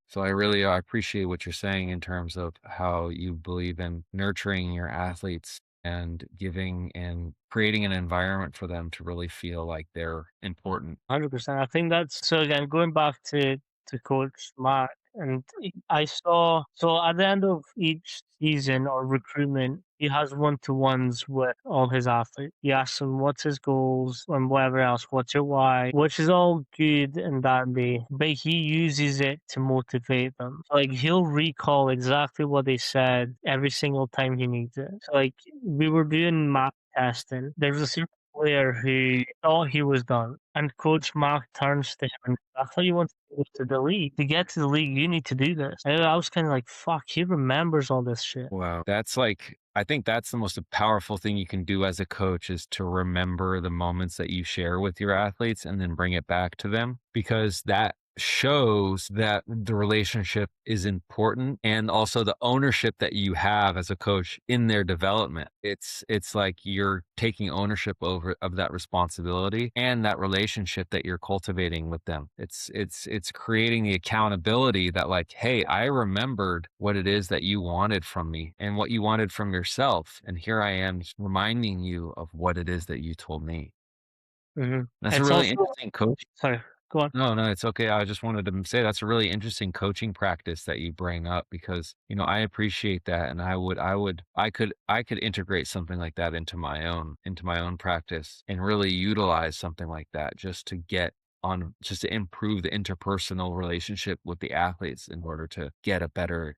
So I appreciate what you're saying in terms of how you believe in nurturing your athletes and giving and creating an environment for them to really feel like they're important. 100%. I think that's, so again, going back to Coach Mark, and I saw, so at the end of each season or recruitment, he has one-to-ones with all his athletes. He asks them what's his goals and whatever else, what's your why, which is all good and dandy, but he uses it to motivate them. So, like, he'll recall exactly what they said every single time he needs it. So like we were doing math testing. There was a certain player who thought he was done, and Coach Mark turns to him and "I thought you wanted to go to the league. To get to the league, you need to do this." And I was kinda like, "Fuck, he remembers all this shit." Wow. That's like, I think that's the most powerful thing you can do as a coach is to remember the moments that you share with your athletes and then bring it back to them because that shows that the relationship is important and also the ownership that you have as a coach in their development. It's like you're taking ownership over of that responsibility and that relationship that you're cultivating with them. It's creating the accountability that like, hey, I remembered what it is that you wanted from me and what you wanted from yourself. And here I am reminding you of what it is that you told me. Mhm. That's a It's really also interesting coach. sorry, go on. No, no, it's okay. I just wanted to say that's a really interesting coaching practice that you bring up because, I appreciate that and I could integrate something like that into my own practice and really utilize something like that just to improve the interpersonal relationship with the athletes in order to get a better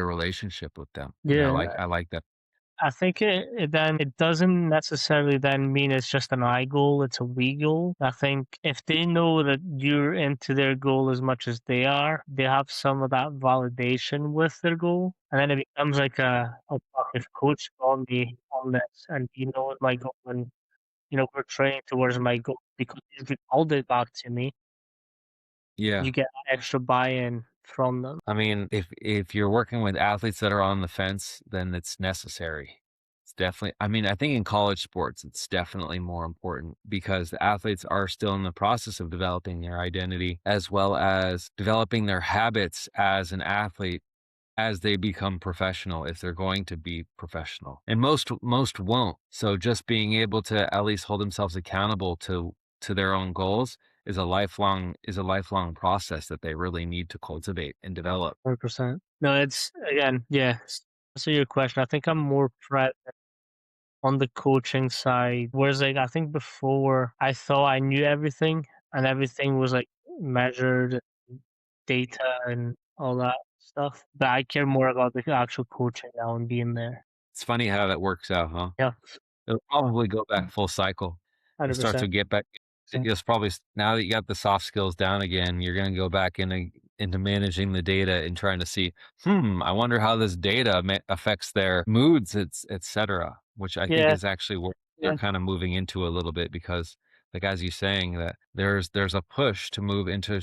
relationship with them. Yeah. I like that. I think it doesn't necessarily then mean it's just an I goal, it's a we goal. I think if they know that you're into their goal as much as they are, they have some of that validation with their goal. And then it becomes like oh fuck, if coach got me on this and he knows my goal and we're training towards my goal because he's recalled it back to me, Yeah. you get extra buy-in from them. I mean, if you're working with athletes that are on the fence, then it's necessary. It's definitely I mean, I think in college sports, it's definitely more important because the athletes are still in the process of developing their identity as well as developing their habits as an athlete as they become professional if they're going to be professional. And most won't. So just being able to at least hold themselves accountable to their own goals is a lifelong process that they really need to cultivate and develop. 100%. No, it's again, yeah. So your question, I think I'm more present on the coaching side. Whereas like I think before I thought I knew everything and everything was like measured data and all that stuff. But I care more about the actual coaching now and being there. It's funny how that works out, huh? Yeah, It'll probably go back full cycle. You'll start to 100%. get back you'll probably now that you got the soft skills down again, you're gonna go back into managing the data and trying to see, I wonder how this data affects their moods, etcetera, which I think Yeah, is actually what they're yeah, kinda moving into a little bit because, like, as you saying that there's a push to move into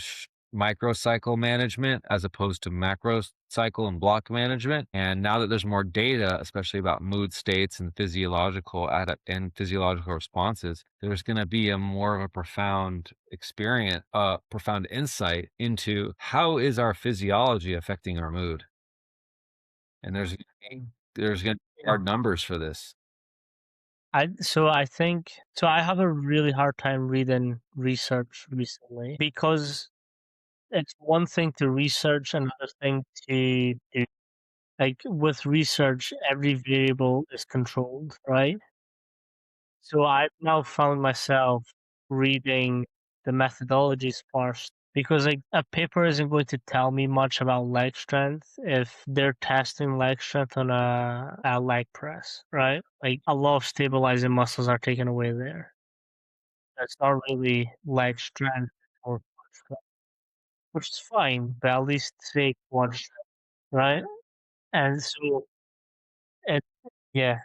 microcycle management as opposed to macro cycle and block management. And now that there's more data, especially about mood states and physiological responses, there's going to be a more of a profound experience, profound insight into how is our physiology affecting our mood. And there's going to be yeah. hard numbers for this. I think so I have a really hard time reading research recently because it's one thing to research, another thing to do. Like with research, every variable is controlled, right? So I've now found myself reading the methodologies first because like a paper isn't going to tell me much about leg strength if they're testing leg strength on a leg press, right? Like a lot of stabilizing muscles are taken away there. It's not really leg strength or core strength, which is fine, but at least say core strength, right? And so it, yeah,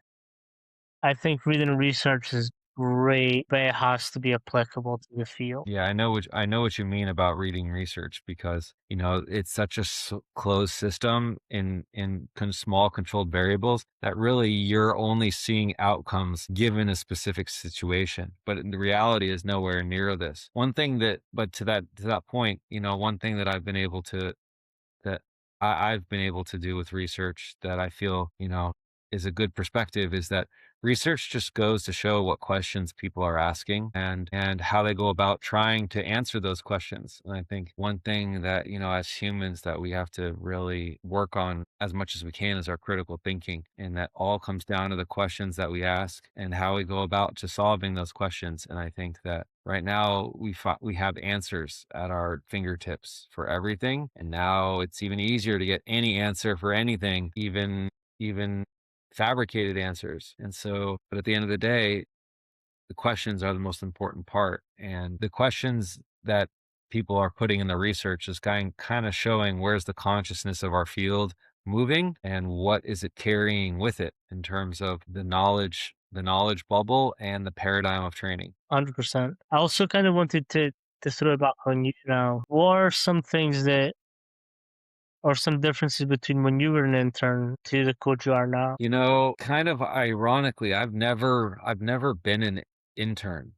I think reading research is great, but it has to be applicable to the field. Yeah, I know what you mean about reading research because it's such a closed system in small controlled variables that really you're only seeing outcomes given a specific situation, but the reality is nowhere near this. One thing that, but to that point, one thing that I've been able to do with research that I feel, is a good perspective is that research just goes to show what questions people are asking and how they go about trying to answer those questions. And I think one thing that, as humans that we have to really work on as much as we can is our critical thinking. And that all comes down to the questions that we ask and how we go about to solving those questions. And I think that right now, we have answers at our fingertips for everything, and now it's even easier to get any answer for anything, even fabricated answers. And so, but at the end of the day, the questions are the most important part. And the questions that people are putting in the research is kind of showing where's the consciousness of our field moving and what is it carrying with it in terms of the knowledge bubble and the paradigm of training. 100%. I also kind of wanted to throw it back on you now. What are some things that, or some differences between when you were an intern to the coach you are now? You know, kind of ironically, I've never been an intern.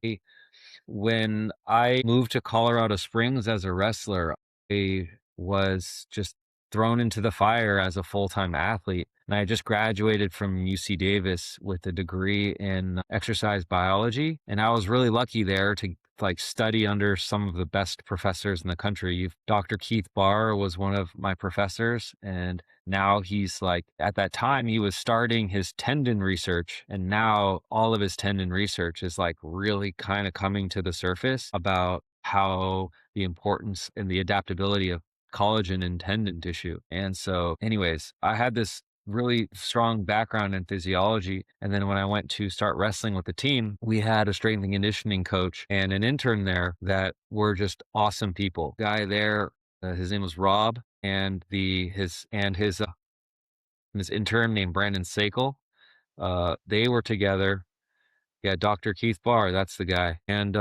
When I moved to Colorado Springs as a wrestler, I was just thrown into the fire as a full-time athlete. And I just graduated from UC Davis with a degree in exercise biology. And I was really lucky there to like study under some of the best professors in the country. Dr. Keith Barr was one of my professors, and now he's like, at that time, he was starting his tendon research. And now all of his tendon research is like really kind of coming to the surface about how the importance and the adaptability of collagen and tendon tissue. And so, anyways, I had this really strong background in physiology. And then when I went to start wrestling with the team, we had a strength and conditioning coach and an intern there that were just awesome people. Guy there, his name was Rob, and his intern named Brandon Sakel. They were together. Yeah, Dr. Keith Barr, that's the guy. And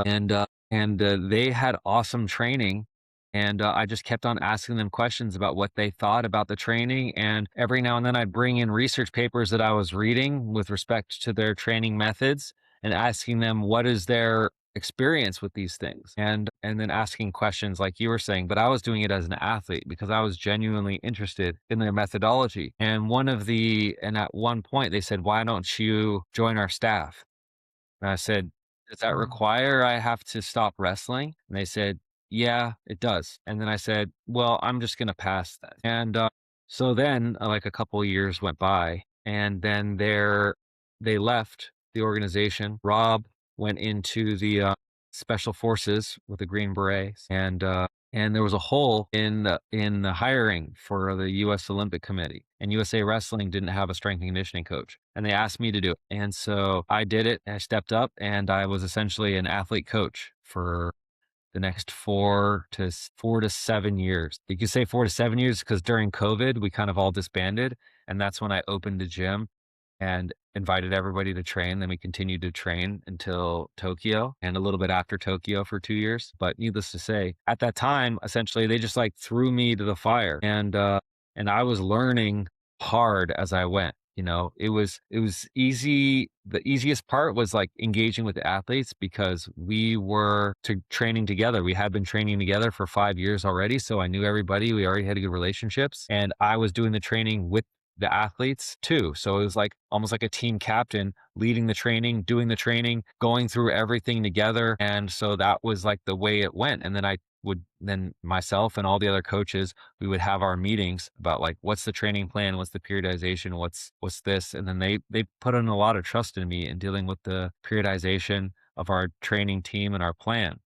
they had awesome training. And I just kept on asking them questions about what they thought about the training. And every now and then I'd bring in research papers that I was reading with respect to their training methods and asking them what is their experience with these things. And then asking questions like you were saying, but I was doing it as an athlete because I was genuinely interested in their methodology. And at one point they said, "Why don't you join our staff?" And I said, "Does that Oh, require I have to stop wrestling?" And they said, "Yeah, it does." And then I said, "Well, I'm just going to pass that." So then, like a couple of years went by, and then they left the organization. Rob went into the special forces with the Green Berets, and there was a hole in the hiring for the U.S. Olympic Committee, and USA Wrestling didn't have a strength and conditioning coach, and they asked me to do it, and so I did it. I stepped up, and I was essentially an athlete coach for the next 4 to 7 years. You could say 4 to 7 years because during COVID we kind of all disbanded, and that's when I opened a gym and invited everybody to train. Then we continued to train until Tokyo and a little bit after Tokyo for 2 years. But needless to say, at that time, essentially, they just like threw me to the fire, and I was learning hard as I went. You know, it was easy. The easiest part was like engaging with the athletes because we were training together. We had been training together for 5 years already, so I knew everybody. We already had good relationships, and I was doing the training with the athletes too. So it was like almost like a team captain leading the training, doing the training, going through everything together. And so that was like the way it went. And then then myself and all the other coaches, we would have our meetings about like, what's the training plan? What's the periodization? What's this? And then they put in a lot of trust in me in dealing with the periodization of our training team and our plan.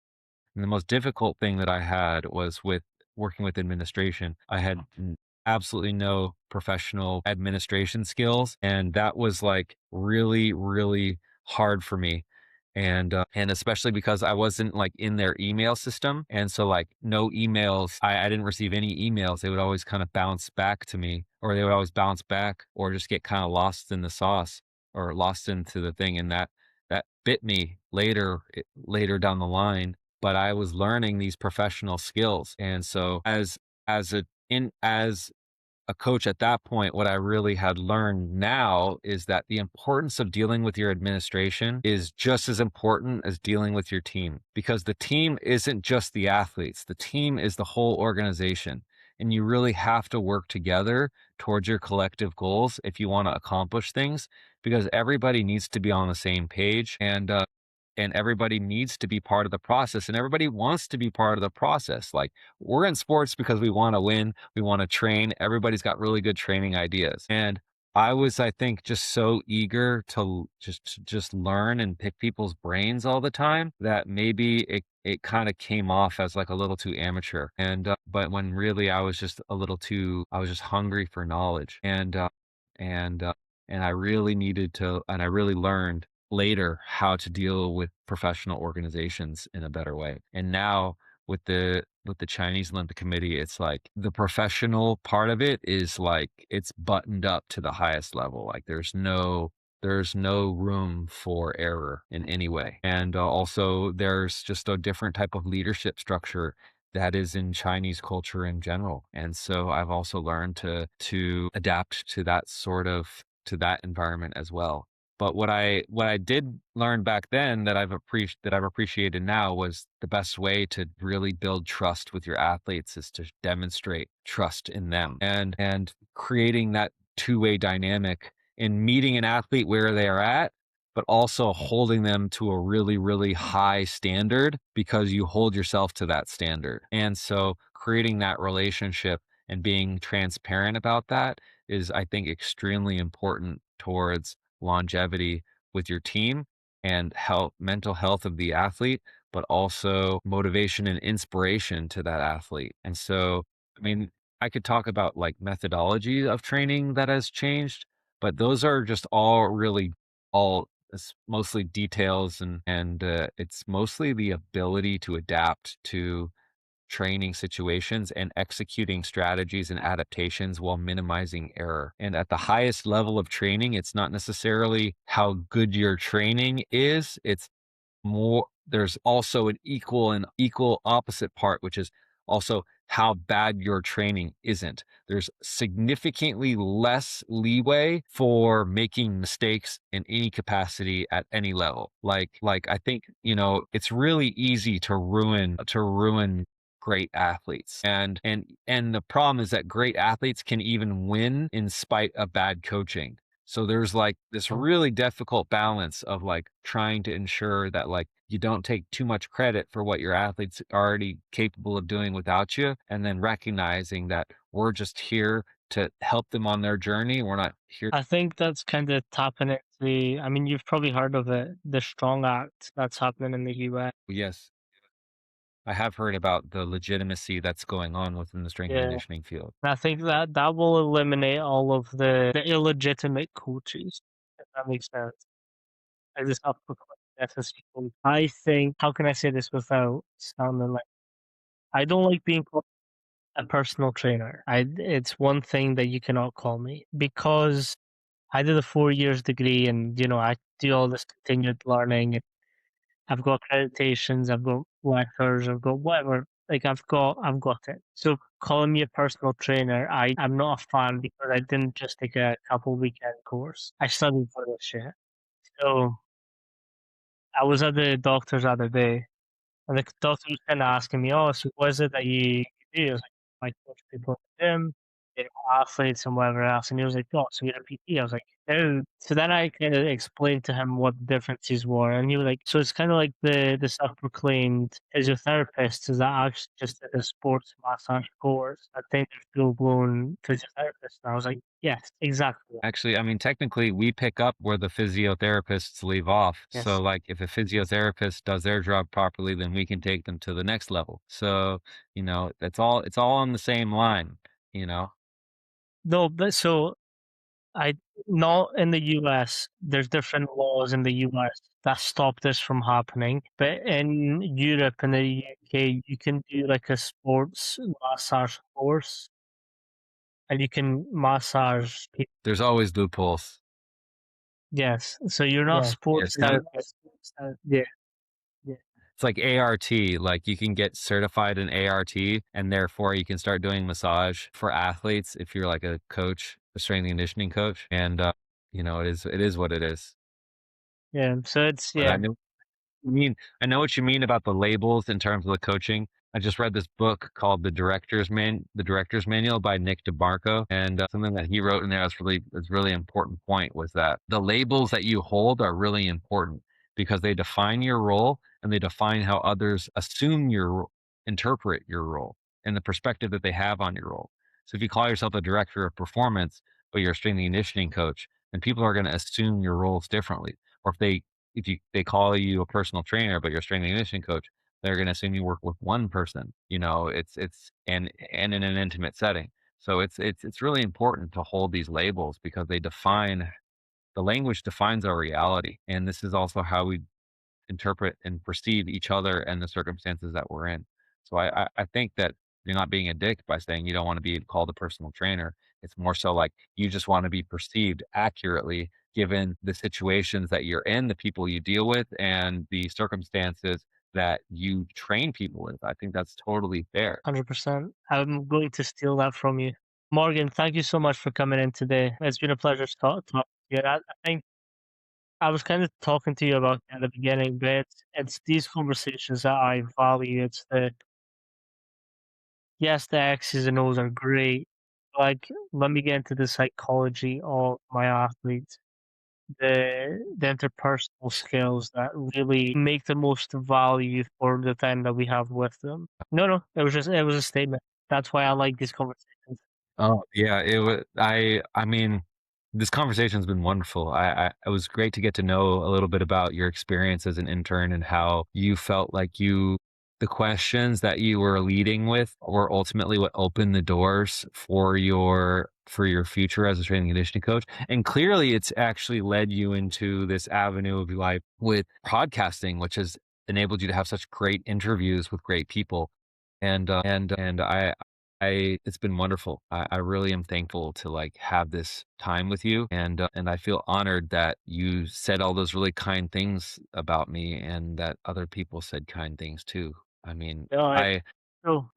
And the most difficult thing that I had was with working with administration. I had absolutely no professional administration skills, and that was like really, really hard for me. And especially because I wasn't like in their email system. And so like no emails, I didn't receive any emails. They would always kind of bounce back to me, or they would always bounce back or just get kind of lost in the sauce or lost into the thing. And that bit me later down the line, but I was learning these professional skills. And so as a coach at that point, what I really had learned now is that the importance of dealing with your administration is just as important as dealing with your team, because the team isn't just the athletes, the team is the whole organization. And you really have to work together towards your collective goals if you want to accomplish things, because everybody needs to be on the same page. And everybody needs to be part of the process, and everybody wants to be part of the process. Like, we're in sports because we want to win, we want to train. Everybody's got really good training ideas. And I think, just so eager to just learn and pick people's brains all the time that maybe it kind of came off as like a little too amateur. But when really I was just hungry for knowledge. and I really needed to, and I really learned later how to deal with professional organizations in a better way. And now with the Chinese Olympic Committee, it's like the professional part of it is like it's buttoned up to the highest level. Like there's no room for error in any way. And also, there's just a different type of leadership structure that is in Chinese culture in general. And so I've also learned to adapt to that sort of to that environment as well. But what I did learn back then that I've appreciated now was the best way to really build trust with your athletes is to demonstrate trust in them, and creating that two-way dynamic in meeting an athlete where they are at, but also holding them to a really, really high standard because you hold yourself to that standard. And so creating that relationship and being transparent about that is, I think, extremely important towards longevity with your team and mental health of the athlete, but also motivation and inspiration to that athlete. And so, I mean, I could talk about like methodology of training that has changed, but those are just all really all it's mostly details, and it's mostly the ability to adapt to training situations and executing strategies and adaptations while minimizing error. And at the highest level of training, it's not necessarily how good your training is, it's more there's also an equal opposite part, which is also how bad your training isn't. There's significantly less leeway for making mistakes in any capacity at any level. Like I think, it's really easy to ruin great athletes. And the problem is that great athletes can even win in spite of bad coaching. So there's like this really difficult balance of like trying to ensure that like you don't take too much credit for what your athletes already capable of doing without you, and then recognizing that we're just here to help them on their journey. We're not here. I think that's kind of tapping into I mean, you've probably heard of it, the Strong Act that's happening in the US. Yes, I have heard about the legitimacy that's going on within the strength and Yeah. conditioning field. And I think that that will eliminate all of the illegitimate coaches, if that makes sense. I just have to S&C Coach. I think, how can I say this without sounding like, I don't like being called a personal trainer. It's one thing that you cannot call me because I did a 4 years degree and, I do all this continued learning. I've got accreditations, I've got letters, I've got whatever. Like I've got it. So calling me a personal trainer, I'm not a fan because I didn't just take a couple weekend course. I studied for this shit. So I was at the doctor's the other day, and the doctor was kind of asking me, "Oh, so what is it that you do?" I was like, "I coach people in the gym, you athletes and whatever else." And he was like, "Oh, so you're a PT?" I was like, "No." So then I kind of explained to him what the differences were, and he was like, "So it's kind of like the self-proclaimed physiotherapist is that actually just a sports massage course? I think they're full-blown physiotherapists." And I was like, "Yes, exactly. Actually, I mean, technically, we pick up where the physiotherapists leave off. So, Yes." like, if a physiotherapist does their job properly, then we can take them to the next level. So, it's all on the same line, you know? No, but so I not in the US, there's different laws in the US that stop this from happening. But in Europe and the UK, you can do like a sports massage course and you can massage people. There's always loopholes. Yes. So you're not Yeah, sports therapist. Yeah, yeah. it's like ART, like you can get certified in ART, and therefore you can start doing massage for athletes if you're like a coach, a strength and conditioning coach. And, it is what it is. Yeah. So it's But yeah. I know what you mean about the labels in terms of the coaching. I just read this book called The Director's Manual by Nick DeMarco, and something that he wrote in there was really important point was that the labels that you hold are really important because they define your role and they define how others interpret your role and the perspective that they have on your role. So if you call yourself a director of performance, but you're a strength and conditioning coach, then people are going to assume your roles differently. Or if they call you a personal trainer, but you're a strength and conditioning coach, they're going to assume you work with one person. And in an intimate setting. So it's really important to hold these labels because they define the language defines our reality, and this is also how we interpret and perceive each other and the circumstances that we're in. So I think that you're not being a dick by saying you don't want to be called a personal trainer. It's more so like you just want to be perceived accurately given the situations that you're in, the people you deal with, and the circumstances that you train people with. I think that's totally fair. 100%. I'm going to steal that from you. Morgan, thank you so much for coming in today. It's been a pleasure to talk to you. I think I was kind of talking to you about at the beginning, but it's these conversations that I value. It's the yes, the X's and O's are great. Like, let me get into the psychology of my athletes, the interpersonal skills that really make the most value for the time that we have with them. No, it was a statement. That's why I like these conversations. Oh, yeah, I mean, this conversation's been wonderful. It was great to get to know a little bit about your experience as an intern and how you felt like the questions that you were leading with were ultimately what opened the doors for your future as a training and conditioning coach. And clearly it's actually led you into this avenue of life with podcasting, which has enabled you to have such great interviews with great people. And I it's been wonderful. I really am thankful to like have this time with you, and I feel honored that you said all those really kind things about me, and that other people said kind things too. I mean, No, I so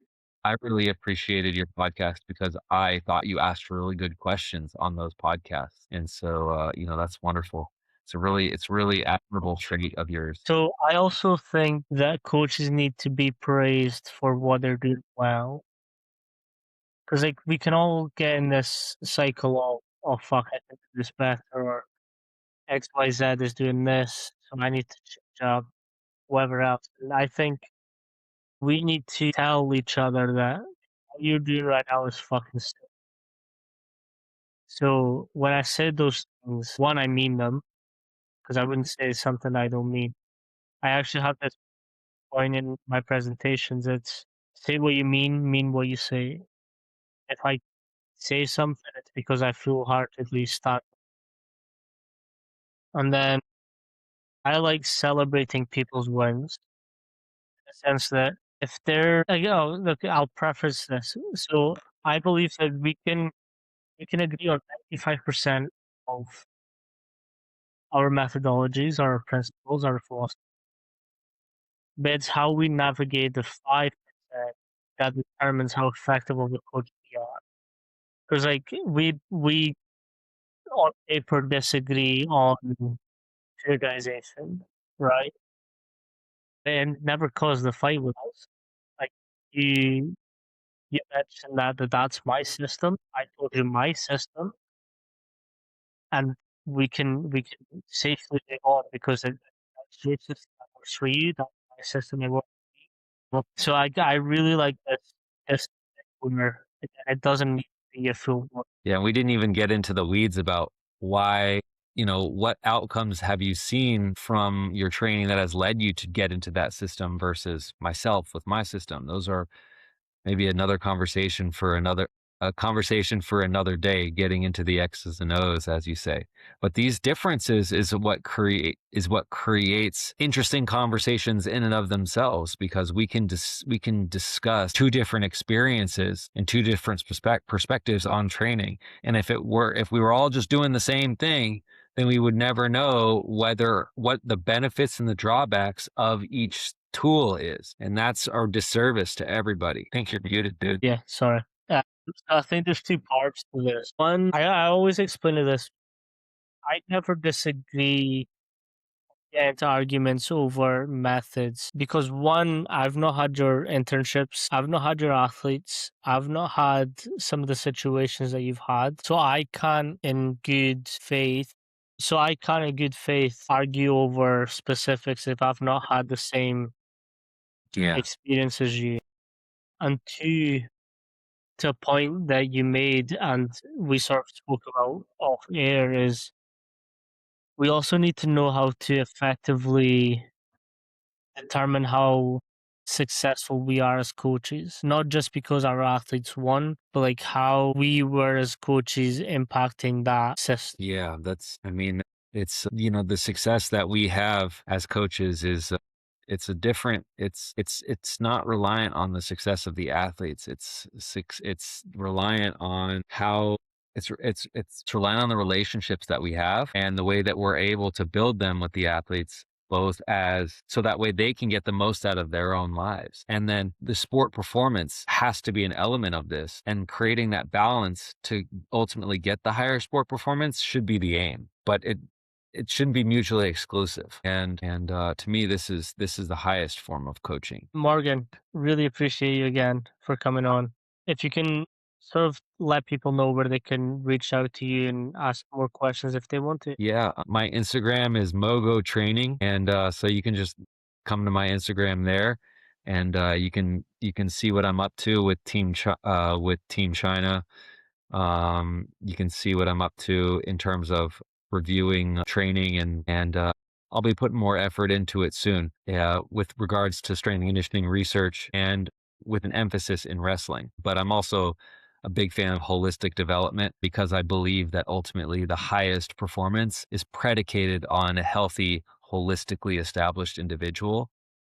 I really appreciated your podcast because I thought you asked really good questions on those podcasts, and so that's wonderful. It's really admirable trait of yours. so I also think that coaches need to be praised for what they're doing well. Because like we can all get in this cycle of, oh fuck, I can do this better, or XYZ is doing this, so I need to change up whatever else. And I think we need to tell each other that what you're doing right now is fucking stupid. So when I say those things, one, I mean them because I wouldn't say something I don't mean. I actually have this point in my presentations. It's say what you mean what you say. If I say something, it's because I full heartedly stand. And then I like celebrating people's wins in the sense that if they're like, oh, look, I'll preface this. So I believe that we can agree on 95% of our methodologies, our principles, our philosophy. But it's how we navigate the 5% that determines how effective of a coach we are. Because like we on paper disagree on periodization, right? And never caused a fight with us. Like you you mentioned that that's my system. I told you my system, and we can safely move on because that's your system that works for you. That's my system that works for me. So I really like this where it doesn't need to be a full one. Yeah, we didn't even get into the weeds about why, what outcomes have you seen from your training that has led you to get into that system versus myself with my system. Those are maybe a conversation for another day, getting into the X's and O's, as you say. But these differences is what creates interesting conversations in and of themselves, because we can discuss two different experiences and two different perspectives on training. And if we were all just doing the same thing, then we would never know what the benefits and the drawbacks of each tool is. And that's our disservice to everybody. I think you're muted, dude. Yeah, sorry. Yeah, I think there's two parts to this. One, I always explain to this. I never disagree into arguments over methods because one, I've not had your internships, I've not had your athletes, I've not had some of the situations that you've had. So I can in good faith argue over specifics if I've not had the same Yeah. experience as you. And two, to a point that you made and we sort of spoke about off air is we also need to know how to effectively determine how successful we are as coaches, not just because our athletes won, but like how we were as coaches impacting that system. Yeah, I mean, it's, the success that we have as coaches is, it's a different, it's not reliant on the success of the athletes. It's reliant on how, it's reliant on the relationships that we have and the way that we're able to build them with the athletes, both as so that way they can get the most out of their own lives. And then the sport performance has to be an element of this, and creating that balance to ultimately get the higher sport performance should be the aim, but it shouldn't be mutually exclusive. And to me, this is the highest form of coaching. Morgan, really appreciate you again for coming on. If you can sort of let people know where they can reach out to you and ask more questions if they want to. Yeah, my Instagram is Mogo Training, and so you can just come to my Instagram there, and you can see what I'm up to with Team China. You can see what I'm up to in terms of reviewing training, and I'll be putting more effort into it soon, with regards to strength and conditioning research and with an emphasis in wrestling. But I'm also a big fan of holistic development because I believe that ultimately the highest performance is predicated on a healthy, holistically established individual.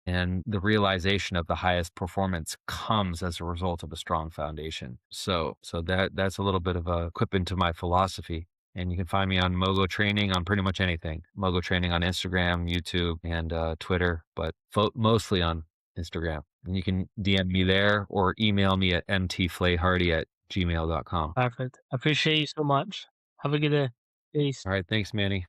And the realization of the highest performance comes as a result of a strong foundation. So that's a little bit of a quip into my philosophy. And you can find me on Mogo Training on pretty much anything. Mogo Training on Instagram, YouTube, and Twitter, but mostly on Instagram. And you can DM me there or email me at mtflaharty@gmail.com. Perfect. Appreciate you so much. Have a good day. Peace. All right, thanks, Manny.